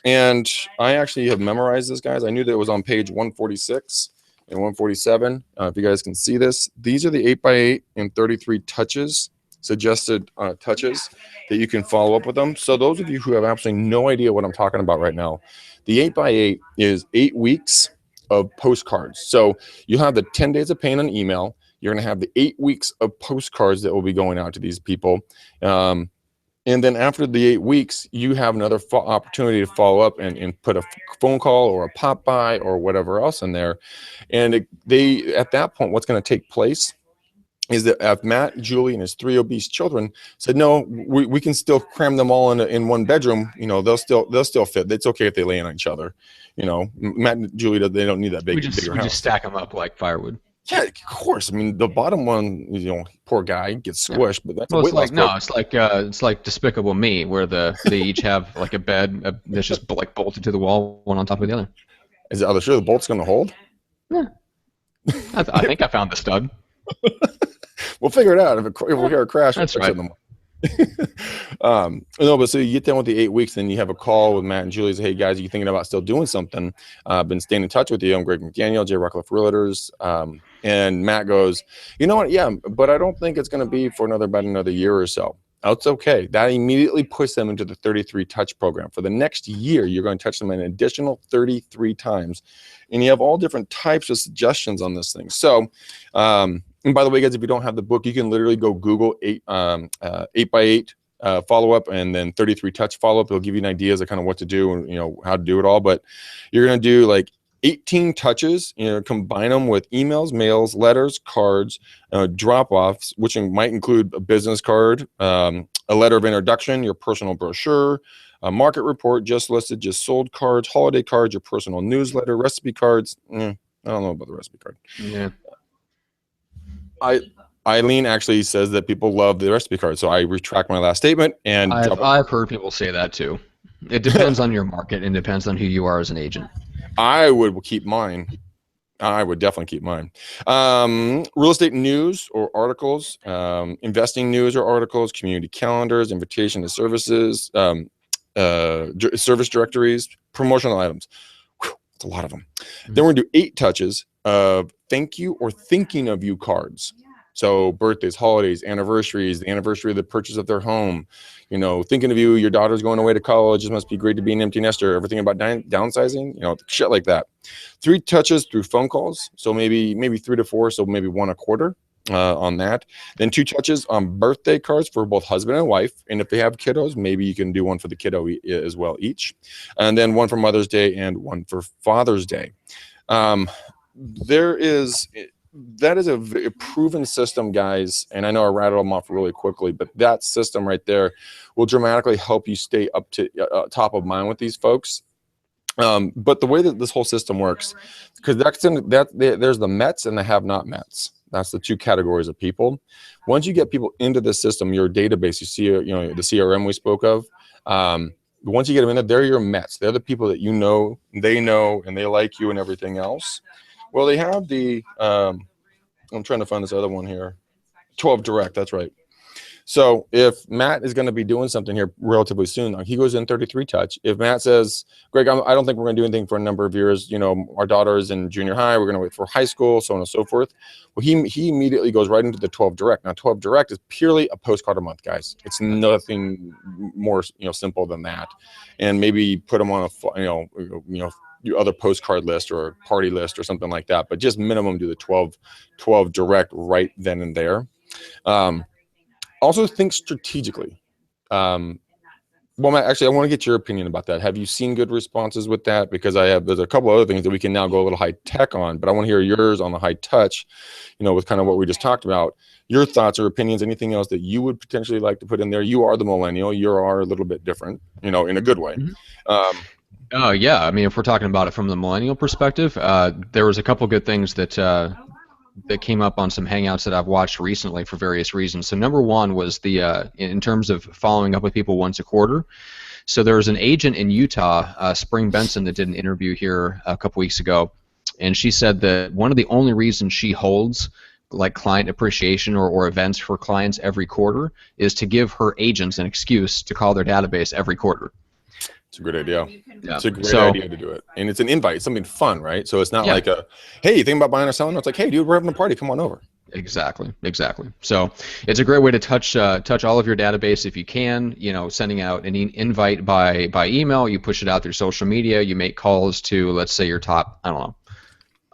And I actually have memorized this, guys. I knew that it was on page 146 and 147. If you guys can see this, these are the 8x8 and 33 touches, suggested touches that you can follow up with them. So those of you who have absolutely no idea what I'm talking about right now, the 8x8 is 8 weeks of postcards. So you have the 10 days of pain on email. You're going to have the 8 weeks of postcards that will be going out to these people. And then after the 8 weeks, you have another opportunity to follow up and put a phone call or a pop by or whatever else in there. And at that point, what's going to take place is that if Matt, Julie, and his 3 obese children said, no, we can still cram them all in one bedroom, you know, they'll still fit. It's okay if they lay on each other. You know, Matt and Julie, they don't need that bigger house. We just stack them up like firewood. Yeah, of course. I mean, the bottom one, you know, poor guy gets squished, but that's it's like Despicable Me, where they each have like a bed that's just like bolted to the wall, one on top of the other. Is it sure the bolt's going to hold? Yeah, I think I found the stud. We'll figure it out. If we hear a crash, that's right. No, but so you get done with the 8 weeks, then you have a call with Matt and Julie. Say, hey guys, are you thinking about still doing something? I've been staying in touch with you. I'm Greg McDaniel, J. Rockcliffe Realtors. And Matt goes, you know what? Yeah, but I don't think it's going to be for about another year or so. That's okay. That immediately puts them into the 33 touch program. For the next year, you're going to touch them an additional 33 times. And you have all different types of suggestions on this thing. So, and by the way, guys, if you don't have the book, you can literally go Google 8x8 follow-up and then 33 touch follow-up. It'll give you an ideas of kind of what to do and, you know, how to do it all. But you're going to do like 18 touches, you know, combine them with emails, mails, letters, cards, drop-offs, which might include a business card, a letter of introduction, your personal brochure, a market report, just listed, just sold cards, holiday cards, your personal newsletter, recipe cards. I don't know about the recipe card. Yeah. Eileen actually says that people love the recipe card, so I retract my last statement. And I've heard people say that too. It depends on your market and depends on who you are as an agent. I would keep mine. I would definitely keep mine. Real estate news or articles, investing news or articles, community calendars, invitation to services, service directories, promotional items. Whew, that's a lot of them. Then we're going to do 8 touches of thank you or thinking of you cards. So birthdays, holidays, anniversaries, the anniversary of the purchase of their home, you know, thinking of you, your daughter's going away to college. It must be great to be an empty nester. Everything about downsizing, you know, shit like that. 3 touches through phone calls. So maybe 3 to 4. So maybe 1 a quarter. on that. Then 2 touches on birthday cards for both husband and wife. And if they have kiddos, maybe you can do one for the kiddo as well each. And then 1 for Mother's Day and 1 for Father's Day. That is a proven system, guys. And I know I rattled them off really quickly, but that system right there will dramatically help you stay up to top of mind with these folks. But the way that this whole system works, because there's the Mets and the have not Mets. That's the 2 categories of people. Once you get people into the system, your database, you see, the CRM we spoke of. Once you get them in there, they're your Mets. They're the people that they know, and they like you and everything else. Well, they have the, I'm trying to find this other one here, 12 Direct, that's right. So if Matt is going to be doing something here relatively soon, he goes in 33 touch. If Matt says, Greg, I don't think we're going to do anything for a number of years. Our daughter is in junior high. We're going to wait for high school, so on and so forth. Well, he immediately goes right into the 12 Direct. Now, 12 Direct is purely a postcard a month, guys. It's nothing more, simple than that. And maybe put them on your other postcard list or party list or something like that. But just minimum do the 12 Direct right then and there. Also think strategically. Well, Matt, actually, I want to get your opinion about that. Have you seen good responses with that? Because there's a couple other things that we can now go a little high tech on, but I want to hear yours on the high touch, with kind of what we just talked about. Your thoughts or opinions, anything else that you would potentially like to put in there? You are the millennial. You are a little bit different, in a good way. Mm-hmm. Yeah. I mean, if we're talking about it from the millennial perspective, there was a couple good things that came up on some Hangouts that I've watched recently for various reasons. So number one was in terms of following up with people once a quarter. So there was an agent in Utah, Spring Benson, that did an interview here a couple weeks ago, and she said that one of the only reasons she holds like client appreciation or events for clients every quarter is to give her agents an excuse to call their database every quarter. It's a great idea. Yeah. It's a great idea to do it. And it's an invite, something fun, right? So it's not like hey, you think about buying or selling? It's like, hey, dude, we're having a party. Come on over. Exactly. So it's a great way to touch all of your database if you can. Sending out an invite by email. You push it out through social media. You make calls to, let's say, your top,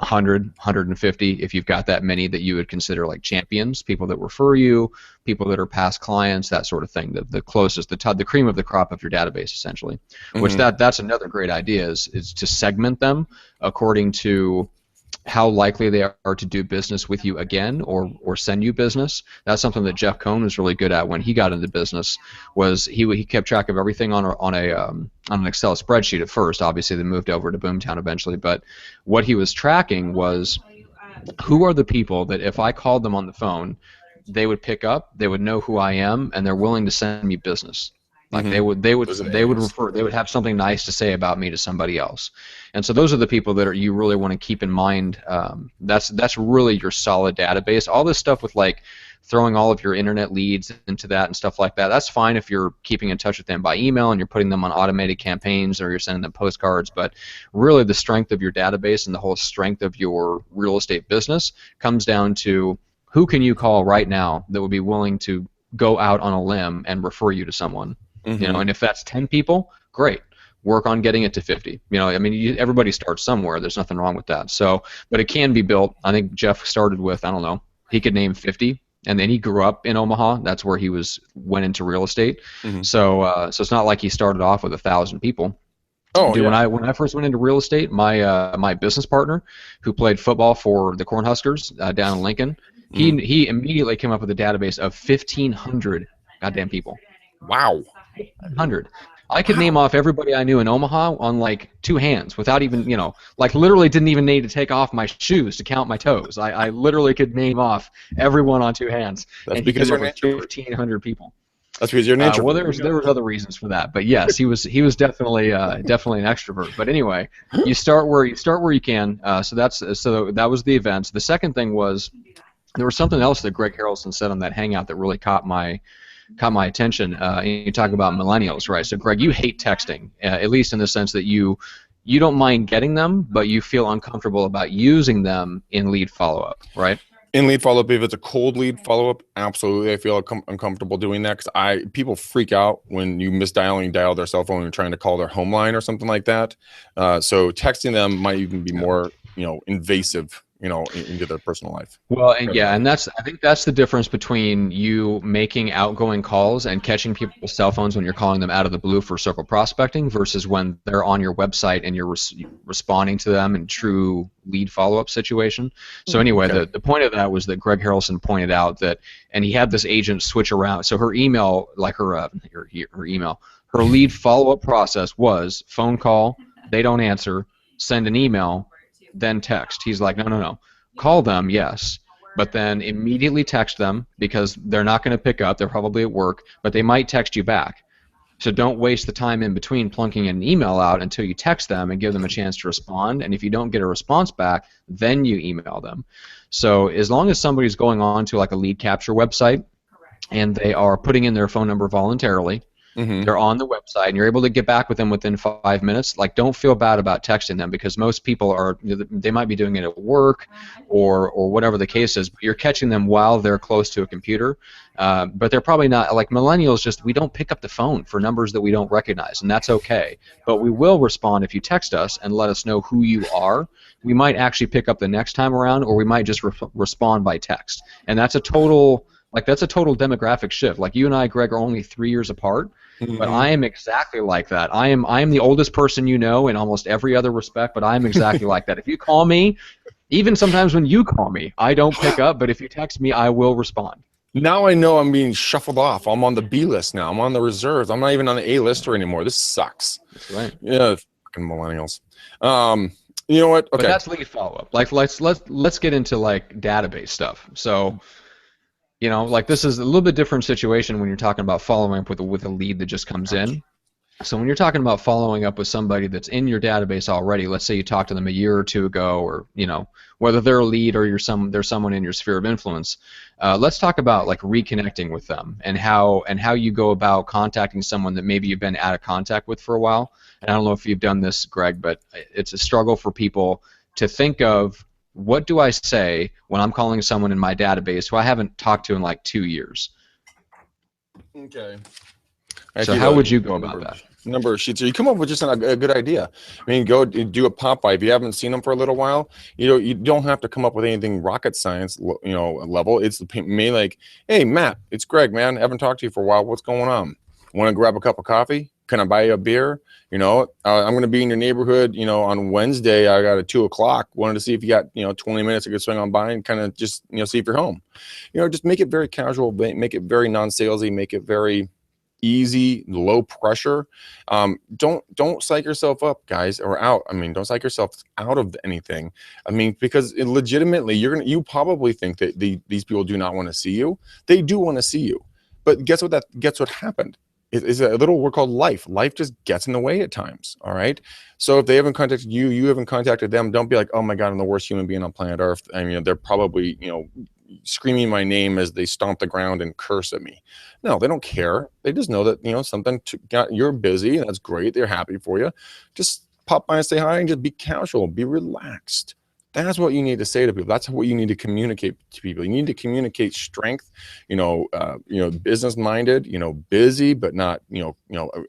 100, 150, if you've got that many that you would consider like champions, people that refer you, people that are past clients, that sort of thing. The closest, the cream of the crop of your database, essentially. Mm-hmm. Which that's another great idea is to segment them according to how likely they are to do business with you again or send you business. That's something that Jeff Cohn was really good at when he got into business. Was he kept track of everything on an Excel spreadsheet at first. Obviously, they moved over to Boomtown eventually. But what he was tracking was who are the people that if I called them on the phone, they would pick up, they would know who I am, and they're willing to send me business. Like they would refer, they would have something nice to say about me to somebody else, and so those are the people that you really want to keep in mind. That's really your solid database. All this stuff with like throwing all of your internet leads into that and stuff like that. That's fine if you're keeping in touch with them by email and you're putting them on automated campaigns or you're sending them postcards. But really, the strength of your database and the whole strength of your real estate business comes down to who can you call right now that would be willing to go out on a limb and refer you to someone. Mm-hmm. And if that's 10 people, great. Work on getting it to 50. Everybody starts somewhere. There's nothing wrong with that. So, but it can be built. I think Jeff started with, he could name 50, and then he grew up in Omaha. That's where he went into real estate. Mm-hmm. So it's not like he started off with 1,000 people. Oh, dude, yeah. When I first went into real estate, my business partner, who played football for the Cornhuskers down in Lincoln, mm-hmm. he immediately came up with a database of 1,500 goddamn people. Wow. 100. I could name off everybody I knew in Omaha on like 2 hands without even, literally didn't even need to take off my shoes to count my toes. I literally could name off everyone on 2 hands. That's because you're 1,500 people. That's because you're an introvert. Well, there was other reasons for that, but yes, he was definitely an extrovert. But anyway, you start where you can. So that was the events. The second thing was there was something else that Greg Harrelson said on that Hangout that really caught my attention. You talk about millennials, right? So, Greg, you hate texting, at least in the sense that you don't mind getting them, but you feel uncomfortable about using them in lead follow-up, right? In lead follow-up, if it's a cold lead follow-up, absolutely, I feel uncomfortable doing that because people freak out when you dial their cell phone and you're trying to call their home line or something like that. So texting them might even be more invasive into their personal life. Well, and yeah, and I think that's the difference between you making outgoing calls and catching people's cell phones when you're calling them out of the blue for circle prospecting versus when they're on your website and you're responding to them in true lead follow-up situation. So anyway, Okay. the point of that was that Greg Harrelson pointed out that, and he had this agent switch around. So her email, like her email, her lead follow-up process was phone call, they don't answer, send an email, then text. He's like, no. Call them, yes, but then immediately text them because they're not going to pick up. They're probably at work, but they might text you back. So don't waste the time in between plunking an email out until you text them and give them a chance to respond. And if you don't get a response back, then you email them. So as long as somebody's going on to like a lead capture website and they are putting in their phone number voluntarily, they're on the website, and you're able to get back with them within 5 minutes. Like, don't feel bad about texting them because most people are, they might be doing it at work or whatever the case is. But you're catching them while they're close to a computer, but they're probably not like millennials. Just we don't pick up the phone for numbers that we don't recognize, and that's okay. But we will respond if you text us and let us know who you are. We might actually pick up the next time around, or we might just respond by text, and that's a total. Like, that's a total demographic shift. Like, you and I, Greg, are only 3 years apart, but I am exactly like that. I am the oldest person you know in almost every other respect, but I am exactly like that. If you call me, even sometimes when you call me, I don't pick up, but if you text me, I will respond. Now I know I'm being shuffled off. I'm on the B list now. I'm on the reserves. I'm not even on the A lister anymore. This sucks. That's right. Yeah, fucking millennials. You know what? Okay. But that's lead follow-up. Like, let's get into, like, database stuff. So, you know, like, this is a little bit different situation when you're talking about following up with a lead that just comes in. So when you're talking about following up with somebody that's in your database already, let's say you talked to them a year or two ago, or, you know, whether they're a lead or they're someone in your sphere of influence, let's talk about, like, reconnecting with them and how you go about contacting someone that maybe you've been out of contact with for a while. And I don't know if you've done this, Greg, but it's a struggle for people to think of, what do I say when I'm calling someone in my database who I haven't talked to in like 2 years? Okay. So how would you go about that? Number of sheets. You come up with just a good idea. I mean, go do a pop by. If you haven't seen them for a little while, you don't have to come up with anything rocket science, level. It's mainly like, hey, Matt, it's Greg, man. I haven't talked to you for a while. What's going on? Want to grab a cup of coffee? Can I buy you a beer? I'm going to be in your neighborhood, on Wednesday. I got at 2 o'clock. Wanted to see if you got, 20 minutes I could swing on by and kind of just, see if you're home. Just make it very casual, make it very non-salesy, make it very easy, low pressure. Don't psych yourself up, guys, or out. I mean, don't psych yourself out of anything. I mean, because legitimately, you probably think that these people do not want to see you. They do want to see you, but guess what happened? It's a little word called life. Life just gets in the way at times. All right. So if they haven't contacted you, you haven't contacted them. Don't be like, oh my God, I'm the worst human being on planet Earth. I mean, they're probably, screaming my name as they stomp the ground and curse at me. No, they don't care. They just know that, you're busy and that's great. They're happy for you. Just pop by and say hi and just be casual, be relaxed. That's what you need to say to people. That's what you need to communicate to people. You need to communicate strength, business-minded, busy, but not,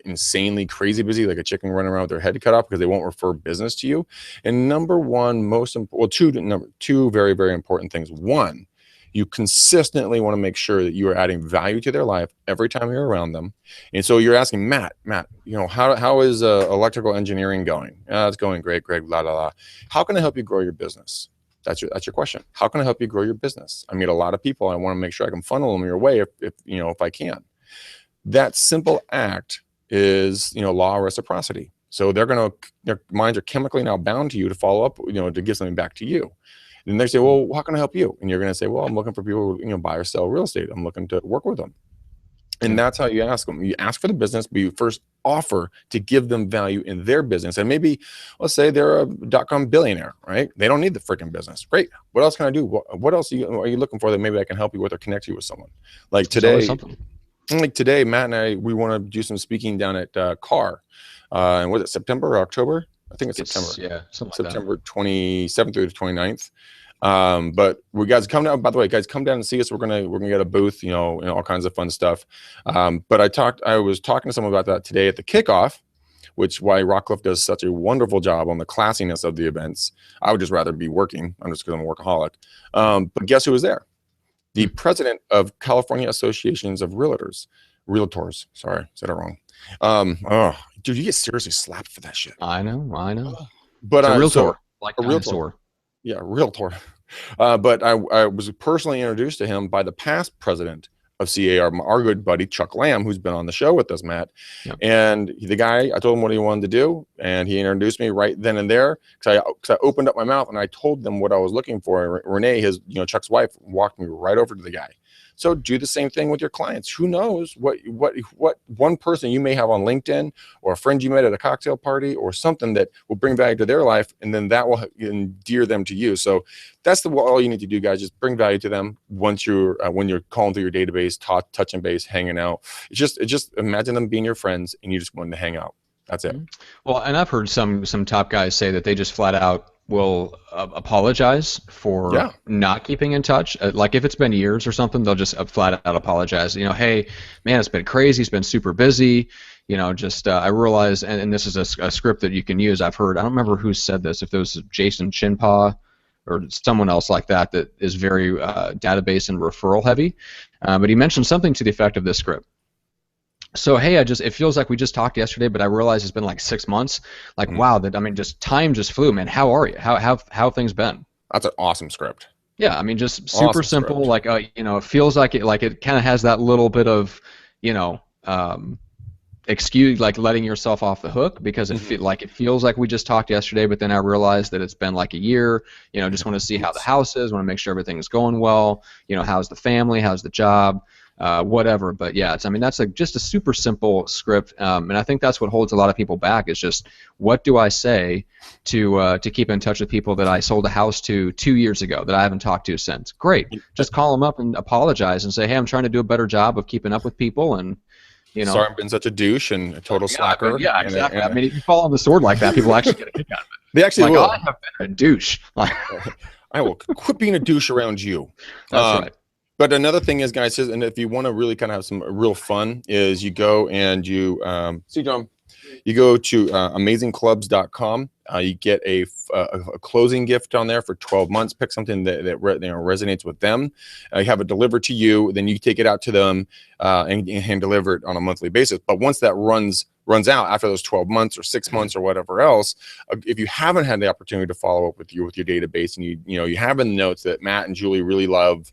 insanely crazy busy, like a chicken running around with their head cut off because they won't refer business to you. And number one, two very, very important things. One, you consistently want to make sure that you are adding value to their life every time you're around them. And so you're asking, Matt, how is electrical engineering going? It's going great, Greg, la, la, la. How can I help you grow your business? That's your question. How can I help you grow your business? I meet a lot of people. I want to make sure I can funnel them your way if I can. That simple act is, law of reciprocity. So their minds are chemically now bound to you to follow up, to give something back to you. And they say, well, how can I help you? And you're going to say, well, I'm looking for people who, buy or sell real estate. I'm looking to work with them. And that's how you ask them. You ask for the business, but you first offer to give them value in their business. And maybe, let's say they're a .com billionaire, right? They don't need the freaking business. Great. What else can I do? What else are you looking for that maybe I can help you with or connect you with someone? Like today, Matt and I, we want to do some speaking down at CAR. And was it September or October? I think it's September. Yeah, September 27th through the 29th. But we guys come down, by the way, guys, come down and see us. We're gonna get a booth, and all kinds of fun stuff. But I was talking to someone about that today at the kickoff. which why Rockcliffe does such a wonderful job on the classiness of the events. I would just rather be working. I'm just because I'm a workaholic. But guess who was there? The president of California Associations of Realtors. Sorry, said it wrong. Oh, dude, you get seriously slapped for that shit. I know. But it's a realtor, so, like a dinosaur. Yeah, realtor. But I was personally introduced to him by the past president of CAR, our good buddy Chuck Lamb, who's been on the show with us, Matt. Yep. And the guy, I told him what he wanted to do, and he introduced me right then and there. Because I opened up my mouth and I told them what I was looking for. And Renee, Chuck's wife, walked me right over to the guy. So do the same thing with your clients. Who knows what one person you may have on LinkedIn, or a friend you met at a cocktail party, or something that will bring value to their life, and then that will endear them to you. So that's all you need to do, guys. Just bring value to them once you're when you're calling through your database, touching base, hanging out. It's just imagine them being your friends, and you just want to hang out. That's it. Well, and I've heard some top guys say that they just flat out will apologize for not keeping in touch. Like if it's been years or something, they'll just flat out apologize. Hey, man, it's been crazy. It's been super busy. I realize, and this is a script that you can use. I've heard, I don't remember who said this, if it was Jason Shinpaw or someone else like that is very database and referral heavy. But he mentioned something to the effect of this script. So hey, it feels like we just talked yesterday, but I realize it's been like 6 months. Like wow, just time just flew, man. How are you? How have things been? That's an awesome script. Yeah, just super awesome simple. Script. Like it feels like it kind of has that little bit of excuse, like letting yourself off the hook, because it feels like we just talked yesterday, but then I realized that it's been like a year. Just want to see how the house is, want to make sure everything is going well. How's the family? How's the job? Whatever, but yeah, that's just a super simple script, and I think that's what holds a lot of people back. Is just what do I say to keep in touch with people that I sold a house to 2 years ago that I haven't talked to since? Great, just call them up and apologize and say, hey, I'm trying to do a better job of keeping up with people, and sorry I've been such a douche and a total slacker. Yeah, exactly. If you fall on the sword like that, people actually get a kick out of it. They actually will. I have been a douche. I will quit being a douche around you. That's right. But another thing is, guys, and if you want to really kind of have some real fun, is you go and you go to amazingclubs.com. You get a closing gift on there for 12 months. Pick something that resonates with them. You have it delivered to you. Then you take it out to them and deliver it on a monthly basis. But once that runs out after those 12 months or 6 months or whatever else, if you haven't had the opportunity to follow up with your database, and you have in the notes that Matt and Julie really love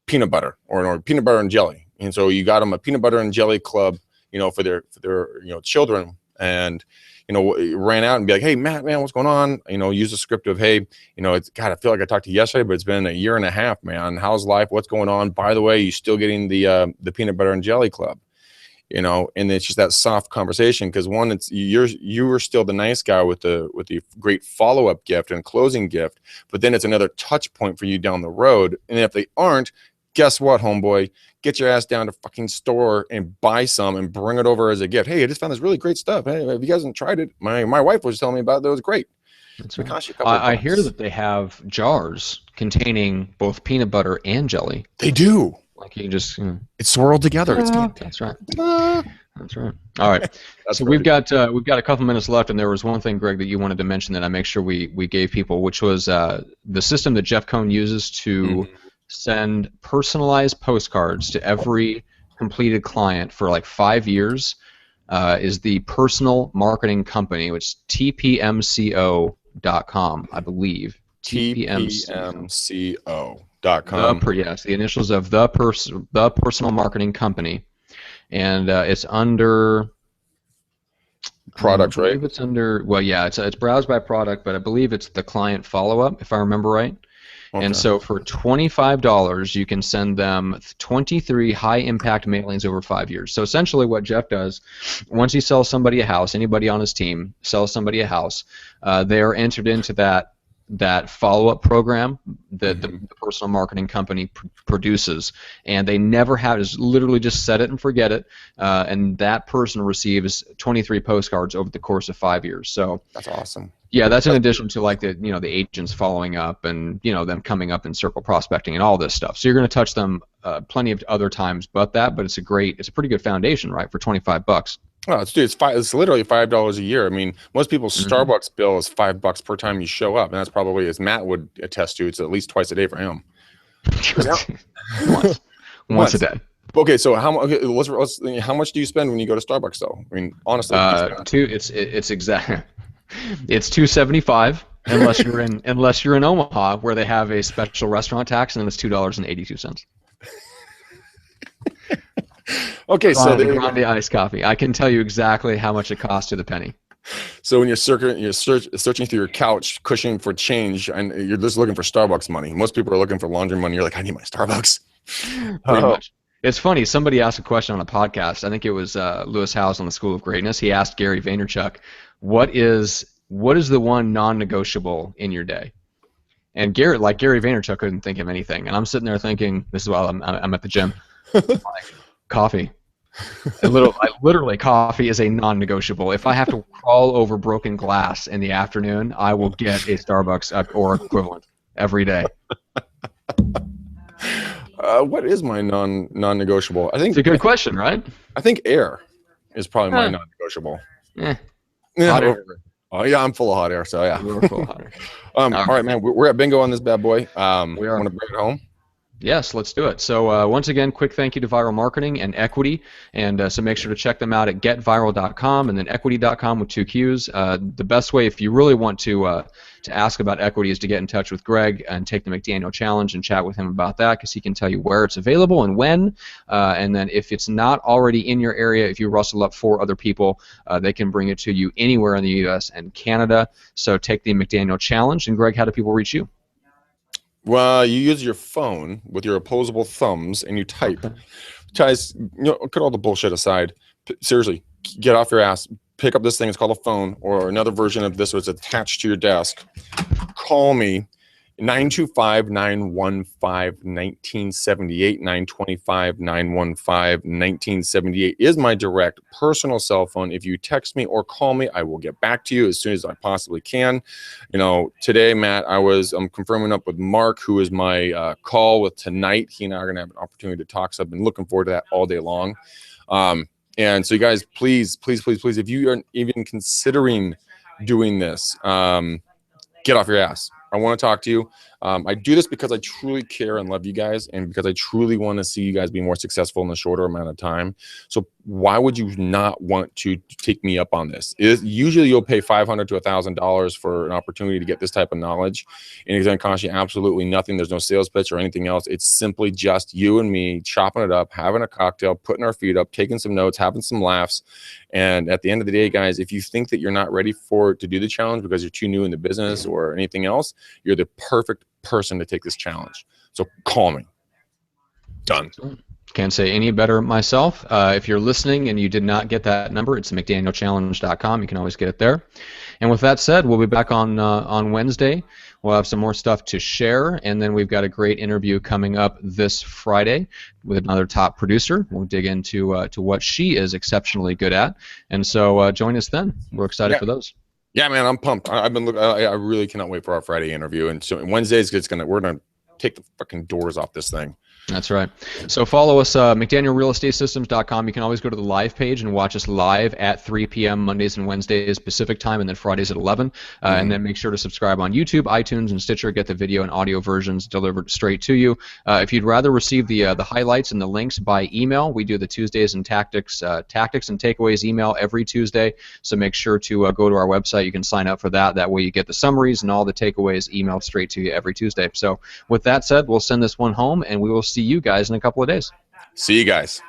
peanut butter or peanut butter and jelly, and so you got them a peanut butter and jelly club, for their children, and ran out and be like, hey Matt, man, what's going on? Use a script of, hey, it's God, I feel like I talked to you yesterday, but it's been a year and a half, man. How's life? What's going on? By the way, you still getting the peanut butter and jelly club? And it's just that soft conversation, because one, it's you were still the nice guy with the great follow-up gift and closing gift, but then it's another touch point for you down the road. And if they aren't, guess what, homeboy? Get your ass down to fucking store and buy some and bring it over as a gift. Hey, I just found this really great stuff. Hey, if you guys haven't tried it, my wife was telling me about it. It was great. That's right. I hear that they have jars containing both peanut butter and jelly. They do. Like you just it's swirled together. It's that's right. That's right. All right. So we've got a couple minutes left, and there was one thing, Greg, that you wanted to mention that I make sure we gave people, which was the system that Jeff Cohn uses to send personalized postcards to every completed client for like 5 years. Is the Personal Marketing Company, which is tpmco.com, I believe. tpmco.com. Yes, the initials of the Personal Marketing Company, and it's under product, right? It's under it's browsed by product, but I believe it's the client follow-up, if I remember right. Okay. And so for $25, you can send them 23 high-impact mailings over 5 years. So essentially what Jeff does, once he sells somebody a house, anybody on his team sells somebody a house, they are entered into that follow-up program that the Personal Marketing Company produces, and they never have, is literally just set it and forget it, and that person receives 23 postcards over the course of 5 years. So that's awesome. Yeah, that's in addition to like the the agents following up and them coming up in circle prospecting and all this stuff. So you're going to touch them plenty of other times, but it's a pretty good foundation, right, for $25. Oh, it's literally $5 a year. I mean, most people's Starbucks bill is $5 per time you show up, and that's probably, as Matt would attest to, it's at least twice a day for him. Once a day. Okay, so how much? Okay, how much do you spend when you go to Starbucks, though? I mean, honestly, it's $2.75 unless you're in Omaha, where they have a special restaurant tax, and then it's $2.82. Okay, so grande iced coffee. I can tell you exactly how much it costs to the penny. So when you're searching through your couch cushion for change, and you're just looking for Starbucks money. Most people are looking for laundry money. You're like, I need my Starbucks. Pretty much. It's funny. Somebody asked a question on a podcast. I think it was Lewis Howes on the School of Greatness. He asked Gary Vaynerchuk, "What is the one non-negotiable in your day?" And Gary Vaynerchuk couldn't think of anything. And I'm sitting there thinking, this is while I'm at the gym, like, coffee. Literally, coffee is a non-negotiable. If I have to crawl over broken glass in the afternoon, I will get a Starbucks or equivalent every day. What is my non-negotiable? I think it's a good question, right? I think air is probably my non-negotiable. Yeah. Oh yeah, I'm full of hot air. So yeah, we're full of hot air. All right, man. We're at bingo on this bad boy. We are. Want to bring it home? Yes, let's do it. So once again, quick thank you to Viral Marketing and Equity, and so make sure to check them out at getviral.com and then equity.com with 2 Q's. The best way, if you really want to ask about Equity, is to get in touch with Greg and take the McDaniel Challenge and chat with him about that, because he can tell you where it's available and when. And then if it's not already in your area, if you rustle up 4 other people, they can bring it to you anywhere in the U.S. and Canada. So take the McDaniel Challenge. And Greg, how do people reach you? Well, you use your phone with your opposable thumbs and you type. Guys, cut all the bullshit aside. Seriously, get off your ass. Pick up this thing. It's called a phone, or another version of this was attached to your desk. Call me. 925-915-1978, 925-915-1978 is my direct personal cell phone. If you text me or call me, I will get back to you as soon as I possibly can. Today, Matt, I'm confirming up with Mark, who is my call with tonight. He and I are going to have an opportunity to talk, so I've been looking forward to that all day long. And so you guys, please, if you are even considering doing this, get off your ass. I want to talk to you. I do this because I truly care and love you guys, and because I truly want to see you guys be more successful in a shorter amount of time. So why would you not want to take me up on this? Usually you'll pay $500 to $1,000 for an opportunity to get this type of knowledge, and it's going to cost you absolutely nothing. There's no sales pitch or anything else. It's simply just you and me chopping it up, having a cocktail, putting our feet up, taking some notes, having some laughs. And at the end of the day, guys, if you think that you're not ready to do the challenge because you're too new in the business or anything else, you're the perfect person to take this challenge. So call me. Done. Can't say any better myself. If you're listening and you did not get that number, it's McDanielChallenge.com. You can always get it there. And with that said, we'll be back on Wednesday. We'll have some more stuff to share, and then we've got a great interview coming up this Friday with another top producer. We'll dig into to what she is exceptionally good at, and so join us then. We're excited for those. Yeah, man, I'm pumped. I've been looking. I really cannot wait for our Friday interview, and so Wednesday's we're gonna take the fucking doors off this thing. That's right. So follow us, McDanielRealEstateSystems.com. You can always go to the live page and watch us live at 3 p.m. Mondays and Wednesdays Pacific time, and then Fridays at 11. And then make sure to subscribe on YouTube, iTunes, and Stitcher. Get the video and audio versions delivered straight to you. If you'd rather receive the highlights and the links by email, we do the Tuesdays and Tactics and Takeaways email every Tuesday. So make sure to go to our website. You can sign up for that. That way you get the summaries and all the takeaways emailed straight to you every Tuesday. So with that said, we'll send this one home, and we will see you guys in a couple of days. See you guys.